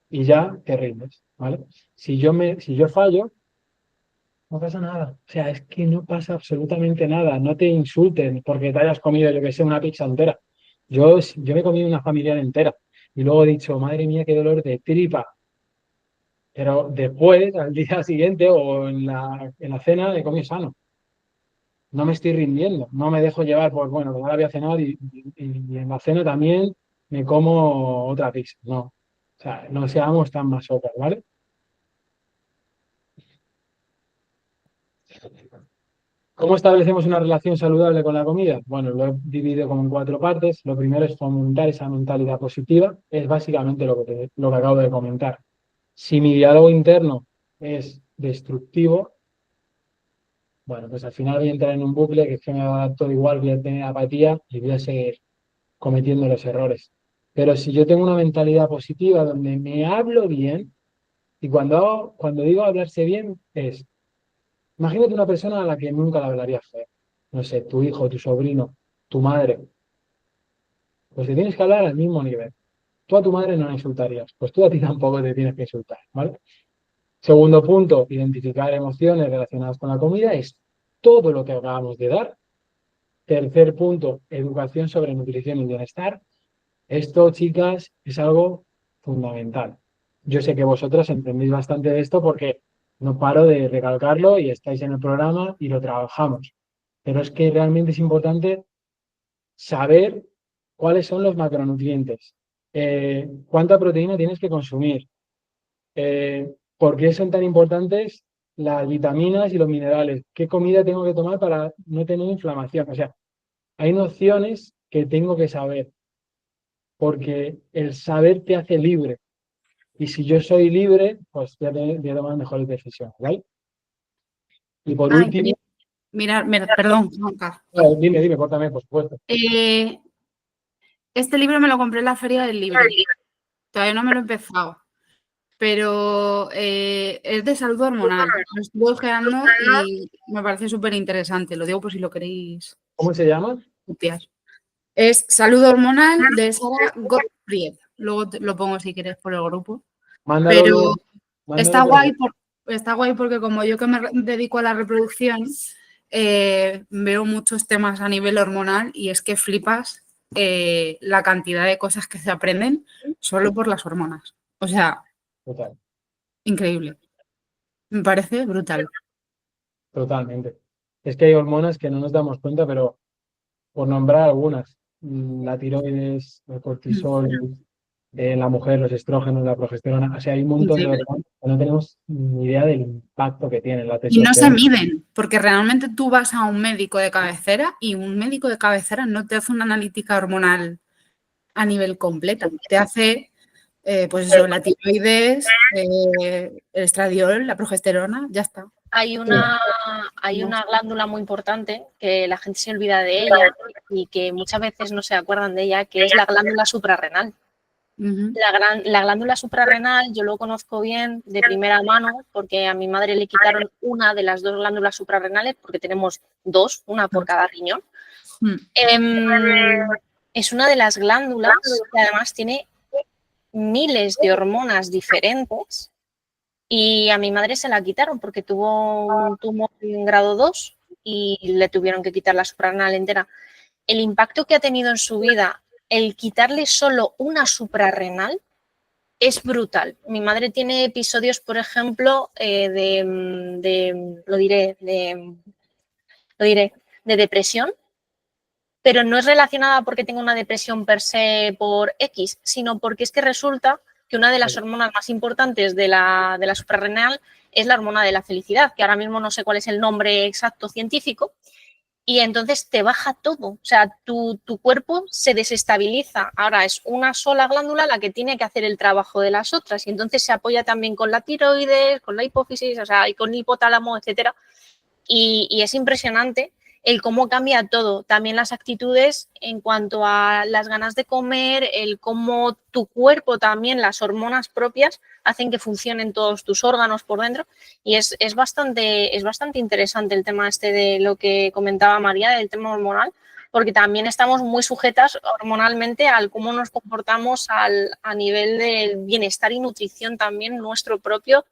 Y ya te rindes, ¿vale? Si yo fallo, no pasa nada. O sea, es que no pasa absolutamente nada. No te insulten porque te hayas comido, yo que sé, una pizza entera. Yo me he comido una familiar entera y luego he dicho, madre mía, qué dolor de tripa. Pero después, al día siguiente o en la cena, he comido sano. No me estoy rindiendo, no me dejo llevar por, bueno, pues ahora voy a cenar y en la cena también me como otra pizza. No, o sea, no seamos tan masocas, ¿vale? ¿Cómo establecemos una relación saludable con la comida? Bueno, lo he dividido como en 4 partes. Lo primero es fomentar esa mentalidad positiva. Es básicamente lo que acabo de comentar. Si mi diálogo interno es destructivo, bueno, pues al final voy a entrar en un bucle que es que me va a dar todo igual, voy a tener apatía y voy a seguir cometiendo los errores. Pero si yo tengo una mentalidad positiva donde me hablo bien, y cuando digo hablarse bien es, imagínate una persona a la que nunca le hablarías feo. No sé, tu hijo, tu sobrino, tu madre. Pues te tienes que hablar al mismo nivel. Tú a tu madre no la insultarías, pues tú a ti tampoco te tienes que insultar, ¿vale? Segundo punto, identificar emociones relacionadas con la comida es todo lo que acabamos de dar. Tercer punto, educación sobre nutrición y bienestar. Esto, chicas, es algo fundamental. Yo sé que vosotras entendéis bastante de esto porque no paro de recalcarlo y estáis en el programa y lo trabajamos. Pero es que realmente es importante saber cuáles son los macronutrientes, cuánta proteína tienes que consumir, por qué son tan importantes las vitaminas y los minerales, qué comida tengo que tomar para no tener inflamación. O sea, hay nociones que tengo que saber porque el saber te hace libre. Y si yo soy libre, pues voy a tomar mejores decisiones, ¿vale? Y por Ay, último, perdón, Juanca. dime, córtame, por supuesto. Este libro me lo compré en la Feria del Libro. Todavía no me lo he empezado. Pero es de salud hormonal. Lo estuve ojeando y me parece súper interesante. Lo digo por si lo queréis ¿Cómo se llama? copiar. Es Salud Hormonal de Sarah Gottfried. Luego lo pongo si quieres por el grupo. Mándalo. Pero está guay porque como yo que me dedico a la reproducción, veo muchos temas a nivel hormonal y es que flipas la cantidad de cosas que se aprenden solo por las hormonas. O sea, Total, increíble. Me parece brutal. totalmente. Es que hay hormonas que no nos damos cuenta, pero por nombrar algunas, la tiroides, el cortisol, en la mujer, los estrógenos, la progesterona, o sea, hay un montón de Increíble. hormonas que no tenemos ni idea del impacto que tienen la Y no se testosterona. miden, porque realmente tú vas a un médico de cabecera y un médico de cabecera no te hace una analítica hormonal a nivel completo. Te hace, pues eso, la tiroides, el estradiol, la progesterona, ya está. Hay una glándula muy importante que la gente se olvida de ella y que muchas veces no se acuerdan de ella, que es la glándula suprarrenal. La glándula suprarrenal yo lo conozco bien de primera mano porque a mi madre le quitaron una de las 2 glándulas suprarrenales porque tenemos 2, una por cada riñón. Es una de las glándulas que además tiene miles de hormonas diferentes Y a mi madre se la quitaron porque tuvo un tumor en grado 2 y le tuvieron que quitar la suprarrenal entera. El impacto que ha tenido en su vida el quitarle solo una suprarrenal es brutal. Mi madre tiene episodios, por ejemplo, de depresión, pero no es relacionada porque tenga una depresión per se por X, sino porque es que resulta que una de las hormonas más importantes de la suprarrenal es la hormona de la felicidad, que ahora mismo no sé cuál es el nombre exacto científico, y entonces te baja todo. O sea, tu cuerpo se desestabiliza. Ahora es una sola glándula la que tiene que hacer el trabajo de las otras, y entonces se apoya también con la tiroides, con la hipófisis, o sea, y con el hipotálamo, etcétera. Y es impresionante el cómo cambia todo, también las actitudes en cuanto a las ganas de comer, el cómo tu cuerpo también, las hormonas propias, hacen que funcionen todos tus órganos por dentro, y es bastante interesante el tema este de lo que comentaba María, del tema hormonal, porque también estamos muy sujetas hormonalmente al cómo nos comportamos a nivel del bienestar y nutrición también nuestro propio,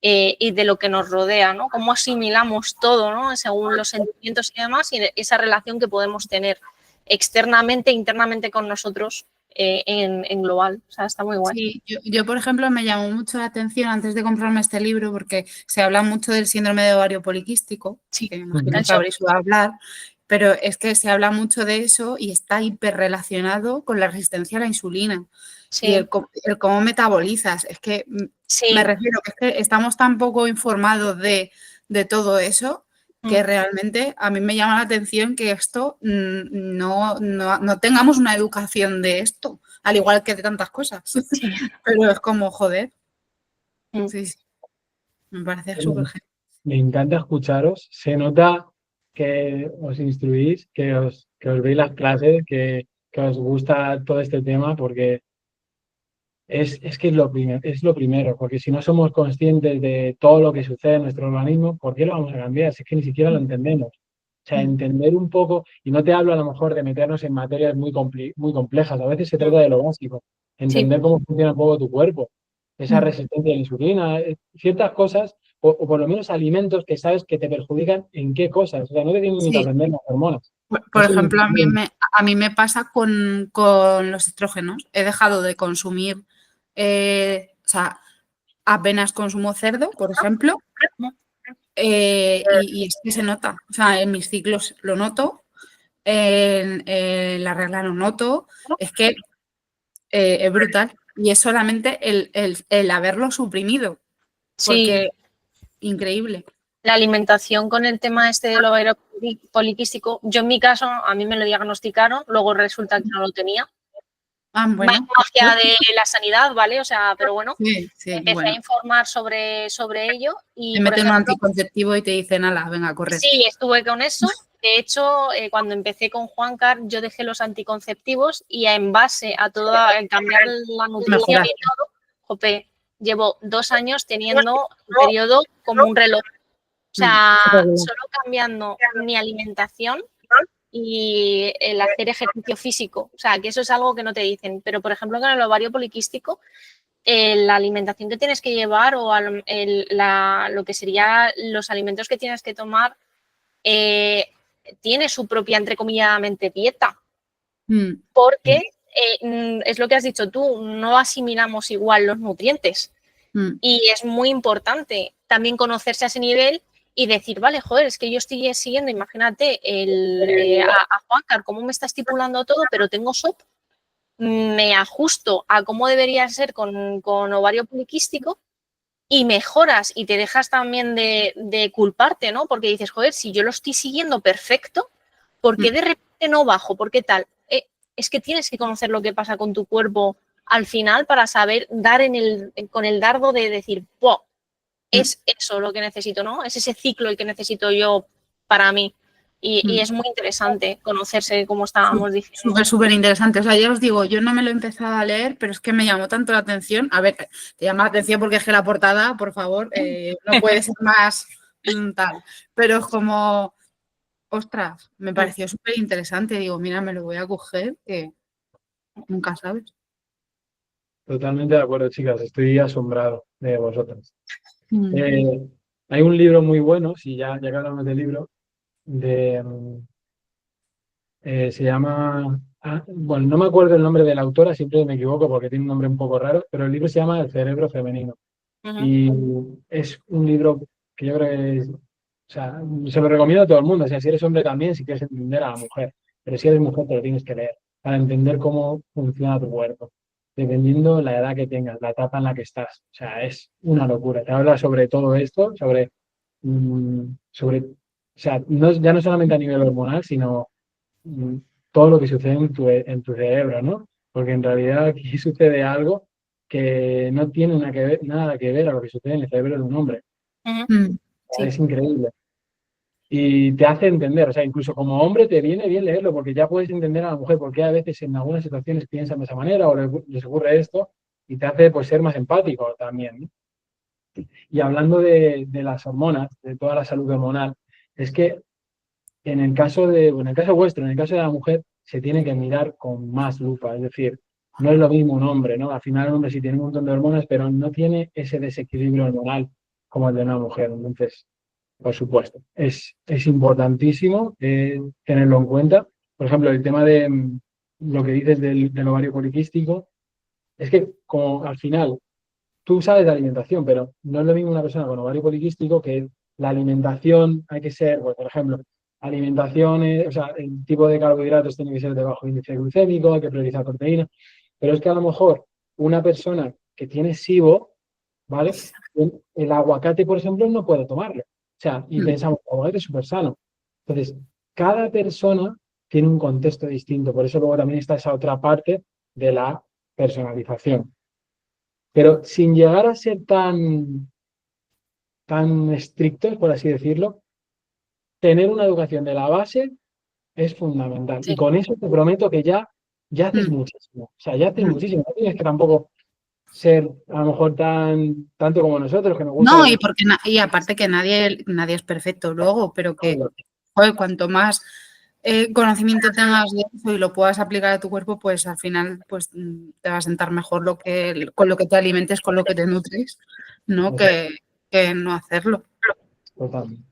y de lo que nos rodea, ¿no? Cómo asimilamos todo, ¿no? Según los sentimientos y demás, y esa relación que podemos tener externamente e internamente con nosotros, en global. O sea, está muy guay. Sí, yo, por ejemplo, me llamó mucho la atención antes de comprarme este libro porque se habla mucho del síndrome de ovario poliquístico, Sí, que me imagino que habréis oído hablar, pero es que se habla mucho de eso y está hiperrelacionado con la resistencia a la insulina. sí, Y el cómo metabolizas. Es que sí. me refiero que es que estamos tan poco informados de todo eso que realmente a mí me llama la atención que esto no tengamos una educación de esto, al igual que de tantas cosas. Sí. Pero es como, joder. Mm. Sí, sí. Me parece súper genial. Me encanta escucharos. Se nota que os instruís, que os veis las clases, que os gusta todo este tema, porque es que es lo primero, porque si no somos conscientes de todo lo que sucede en nuestro organismo, ¿por qué lo vamos a cambiar? Si es que ni siquiera lo entendemos. O sea, entender un poco, y no te hablo a lo mejor de meternos en materias muy complejas, a veces se trata de lo básico, Sí. entender cómo funciona un poco tu cuerpo, esa resistencia a la insulina, ciertas cosas, o por lo menos alimentos que sabes que te perjudican en qué cosas. O sea, no te tienes ni que Sí. aprender las hormonas. Por Eso es ejemplo, a importante. mí me pasa con los estrógenos. He dejado de consumir, o sea, apenas consumo cerdo, por ejemplo, y es que se nota. O sea, en mis ciclos lo noto, en la regla lo noto. Es que es brutal. Y es solamente el haberlo suprimido, Sí. porque increíble. La alimentación con el tema este del ovario poliquístico, yo en mi caso, a mí me lo diagnosticaron, luego resulta que no lo tenía. Ah, bueno. Magia de la sanidad, ¿vale? O sea, pero bueno, Sí, empecé a informar sobre ello y, te por meten un ejemplo, anticonceptivo y te dicen, ala, venga, a correr. sí, estuve con eso. De hecho, cuando empecé con Juancar, yo dejé los anticonceptivos y en base a cambiar la nutrición y todo, jope, llevo 2 años teniendo un periodo como un reloj. O sea, solo cambiando mi alimentación y el hacer ejercicio físico. O sea, que eso es algo que no te dicen. Pero, por ejemplo, con el ovario poliquístico, la alimentación que tienes que llevar o lo que serían los alimentos que tienes que tomar, tiene su propia, entrecomilladamente, dieta. Porque es lo que has dicho tú, no asimilamos igual los nutrientes. Y es muy importante también conocerse a ese nivel y decir, vale, joder, es que yo estoy siguiendo, imagínate, a Juancar, cómo me está estipulando todo, pero tengo SOP, me ajusto a cómo debería ser con ovario poliquístico y mejoras y te dejas también de culparte, ¿no? Porque dices, joder, si yo lo estoy siguiendo perfecto, ¿por qué de repente no bajo? ¿Por qué tal? Es que tienes que conocer lo que pasa con tu cuerpo al final para saber dar con el dardo de decir, wow, es eso lo que necesito, ¿no? Es ese ciclo el que necesito yo para mí. Y es muy interesante conocerse, como estábamos diciendo. Súper interesante. O sea, ya os digo, yo no me lo he empezado a leer, pero es que me llamó tanto la atención. A ver, te llama la atención porque es que la portada, por favor, no puede ser más tal. Pero es como, ostras, me pareció súper interesante. Digo, mira, me lo voy a coger, que nunca sabes. Totalmente de acuerdo, chicas. Estoy asombrado de vosotras. Hay un libro muy bueno, si ya que hablamos del libro, de, se llama, bueno, no me acuerdo el nombre de la autora, siempre me equivoco porque tiene un nombre un poco raro, pero el libro se llama El cerebro femenino. Ujú. Y es un libro que yo creo que o sea, se lo recomiendo a todo el mundo. O sea, si eres hombre también, si quieres entender a la mujer. Pero si eres mujer, te lo tienes que leer para entender cómo funciona tu cuerpo, dependiendo la edad que tengas, la etapa en la que estás. O sea, es una locura. Te habla sobre todo esto, sobre, o sea, ya no solamente a nivel hormonal, sino mm, todo lo que sucede en tu cerebro, ¿no? Porque en realidad aquí sucede algo que no tiene nada que ver a lo que sucede en el cerebro de un hombre. Ujú. Mm. Sí. Es increíble. Y te hace entender, o sea, incluso como hombre te viene bien leerlo porque ya puedes entender a la mujer porque a veces en algunas situaciones piensan de esa manera o les ocurre esto y te hace pues ser más empático también, ¿no? Y hablando de las hormonas, de toda la salud hormonal, es que en el caso vuestro, en el caso de la mujer, se tiene que mirar con más lupa. Es decir, no es lo mismo un hombre, ¿no? Al final, un hombre sí tiene un montón de hormonas, pero no tiene ese desequilibrio hormonal como el de una mujer. Entonces, por supuesto, es importantísimo tenerlo en cuenta. Por ejemplo, el tema de lo que dices del ovario poliquístico, es que como al final tú sabes de alimentación, pero no es lo mismo una persona con ovario poliquístico que la alimentación hay que ser, pues, por ejemplo, alimentación, o sea, el tipo de carbohidratos tiene que ser de bajo índice glucémico, hay que priorizar proteína, pero es que a lo mejor una persona que tiene SIBO, ¿vale? El aguacate, por ejemplo, no puede tomarlo. O sea, y pensamos, el aguacate es súper sano. Entonces, cada persona tiene un contexto distinto, por eso luego también está esa otra parte de la personalización. Pero sin llegar a ser tan estrictos, por así decirlo, tener una educación de la base es fundamental. Sí. Y con eso te prometo que ya haces Mm. muchísimo. O sea, ya haces Mm. muchísimo. No tienes que tampoco ser a lo mejor tanto como nosotros, que nos gusta. No, y aparte que nadie es perfecto luego, pero que joder, cuanto más conocimiento tengas de eso y lo puedas aplicar a tu cuerpo, pues al final pues te va a sentar mejor con lo que te alimentes, con lo que te nutres, ¿no? Que no hacerlo. Totalmente.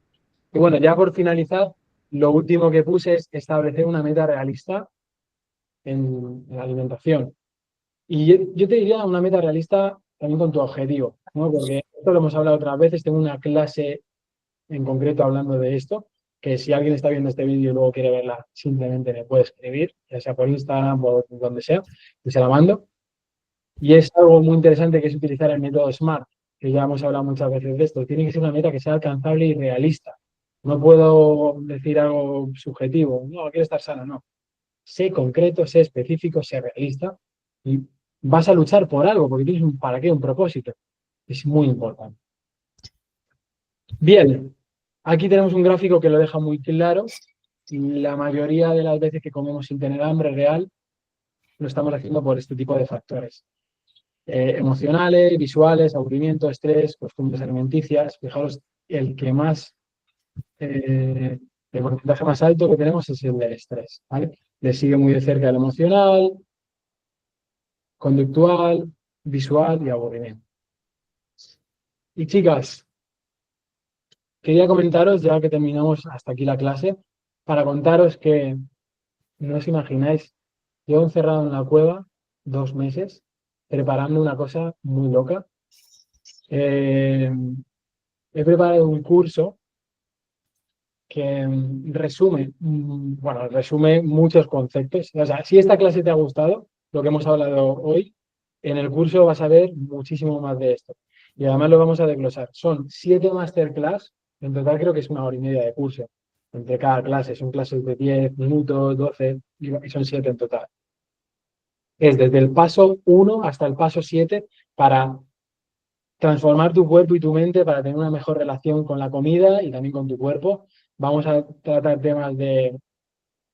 Y bueno, ya por finalizar, lo último que puse es establecer una meta realista en la alimentación. Y yo te diría una meta realista también con tu objetivo, ¿no? Porque esto lo hemos hablado otras veces, tengo una clase en concreto hablando de esto, que si alguien está viendo este vídeo y luego quiere verla, simplemente me puede escribir, ya sea por Instagram o donde sea, y se la mando. Y es algo muy interesante que es utilizar el método SMART, que ya hemos hablado muchas veces de esto. Tiene que ser una meta que sea alcanzable y realista. No puedo decir algo subjetivo, no, quiero estar sano, no. Sé concreto, sé específico, sé realista y vas a luchar por algo, porque tienes un para qué, un propósito. Es muy importante. Bien, aquí tenemos un gráfico que lo deja muy claro. La mayoría de las veces que comemos sin tener hambre real, lo estamos haciendo por este tipo de factores. Emocionales, visuales, aburrimiento, estrés, costumbres alimenticias. Fijaros, el que más, el porcentaje más alto que tenemos es el del estrés, ¿vale? Le sigue muy de cerca el emocional, conductual, visual y aburrimiento. Y chicas, quería comentaros, ya que terminamos hasta aquí la clase, para contaros que no os imagináis, yo encerrado en la cueva 2 meses, preparando una cosa muy loca. He preparado un curso que resume muchos conceptos. O sea, si esta clase te ha gustado, lo que hemos hablado hoy, en el curso vas a ver muchísimo más de esto. Y además lo vamos a desglosar. Son 7 masterclass, en total creo que es 1 hora y media de curso. Entre cada clase, son clases de 10 minutos, 12, y son 7 en total. Es desde el paso 1 hasta el paso 7 para transformar tu cuerpo y tu mente para tener una mejor relación con la comida y también con tu cuerpo. Vamos a tratar temas de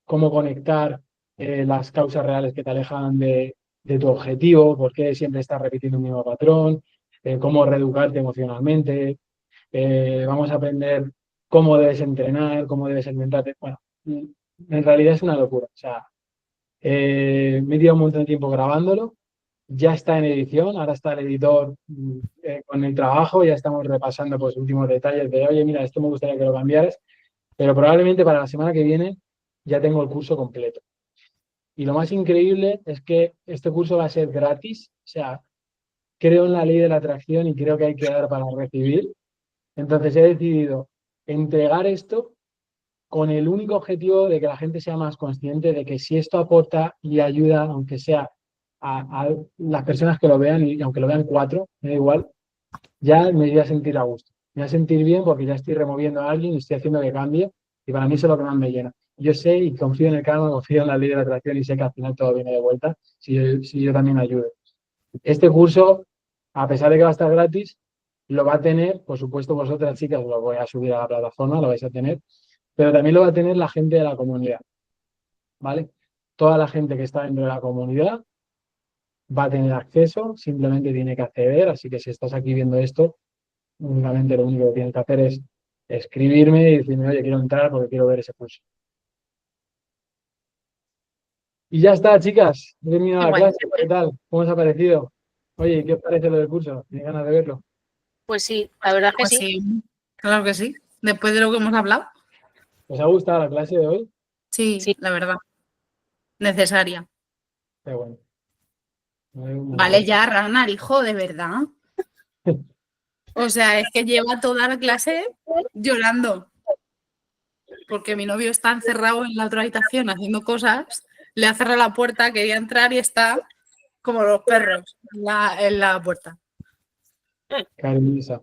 cómo conectar las causas reales que te alejan de tu objetivo, por qué siempre estás repitiendo un mismo patrón, cómo reeducarte emocionalmente. Vamos a aprender cómo debes entrenar, cómo debes alimentarte. Bueno, en realidad es una locura. O sea, me he tirado un montón de tiempo grabándolo ya está en edición, ahora está el editor con el trabajo, ya estamos repasando pues últimos detalles de, oye, mira, esto me gustaría que lo cambiaras, pero probablemente para la semana que viene ya tengo el curso completo. Y lo más increíble es que este curso va a ser gratis, o sea, creo en la ley de la atracción y creo que hay que dar para recibir. Entonces he decidido entregar esto con el único objetivo de que la gente sea más consciente de que si esto aporta y ayuda, aunque sea a las personas que lo vean, y aunque lo vean 4, me da igual, ya me voy a sentir a gusto. Me voy a sentir bien porque ya estoy removiendo a alguien y estoy haciendo que cambie, y para mí eso es lo que más me llena. Yo sé y confío en el karma, confío en la ley de la atracción y sé que al final todo viene de vuelta si yo también ayudo. Este curso, a pesar de que va a estar gratis, lo va a tener, por supuesto, vosotras chicas, lo voy a subir a la plataforma, lo vais a tener, pero también lo va a tener la gente de la comunidad, ¿vale? Toda la gente que está dentro de la comunidad va a tener acceso, simplemente tiene que acceder, así que si estás aquí viendo esto, únicamente lo único que tienes que hacer es escribirme y decirme, oye, quiero entrar porque quiero ver ese curso. Y ya está, chicas, he terminado la clase, ¿qué tal? ¿Cómo os ha parecido? Oye, ¿qué os parece lo del curso? ¿Tienes ganas de verlo? Pues sí, la verdad es que Pues sí. sí, claro que sí. Después de lo que hemos hablado, ¿Os ha gustado la clase de hoy? sí, Sí. la verdad. Necesaria. Qué bueno. Vale, ya, Ragnar, hijo, de verdad. O sea, es que lleva toda la clase llorando. Porque mi novio está encerrado en la otra habitación haciendo cosas, le ha cerrado la puerta, quería entrar y está como los perros en la puerta. Cariñosa.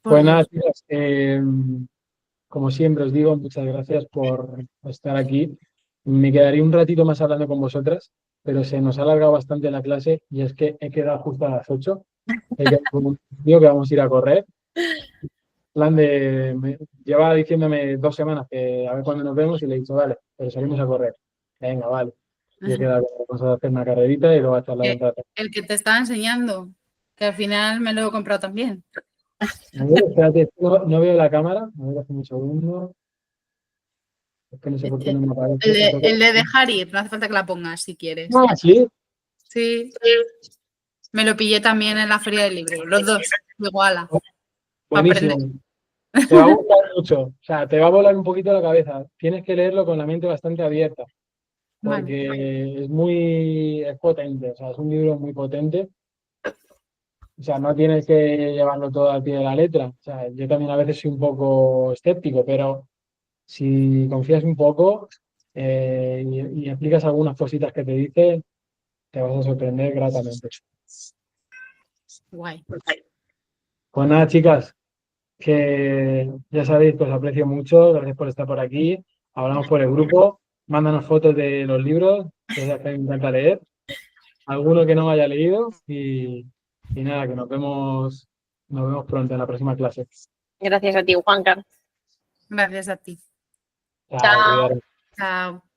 Por Pues nada, Dios. chicas, como siempre os digo, muchas gracias por estar aquí. Me quedaría un ratito más hablando con vosotras, pero se nos ha alargado bastante la clase y es que he quedado justo a las 8. He quedado con un tío que vamos a ir a correr. Plan de, lleva diciéndome 2 semanas que a ver cuándo nos vemos y le he dicho, vale, pero salimos a correr. Venga, vale. Y he quedado, vamos a hacer una carrerita y luego a charlar un rato. El que te estaba enseñando, que al final me lo he comprado también. A ver, espérate, no veo la cámara. A ver, hace un segundo. Es que no sé por qué no me aparece. El de dejar ir, no hace falta que la pongas si quieres. Ah, sí. Sí, me lo pillé también en la feria del libro, los dos, de Iguala. Buenísimo. Te va a gustar mucho. O sea, te va a volar un poquito la cabeza. Tienes que leerlo con la mente bastante abierta. Porque es potente. O sea, es un libro muy potente. O sea, no tienes que llevarlo todo al pie de la letra. O sea, yo también a veces soy un poco escéptico, pero si confías un poco y aplicas algunas cositas que te dice, te vas a sorprender gratamente. Guay. Pues nada, chicas, que ya sabéis que os aprecio mucho. Gracias por estar por aquí. Hablamos por el grupo. Mándanos fotos de los libros, que ya que me encanta leer. Alguno que no me haya leído y nada, que nos vemos pronto en la próxima clase. Gracias a ti, Juanca. Gracias a ti. Chao, Chao. cuidaros. Chao.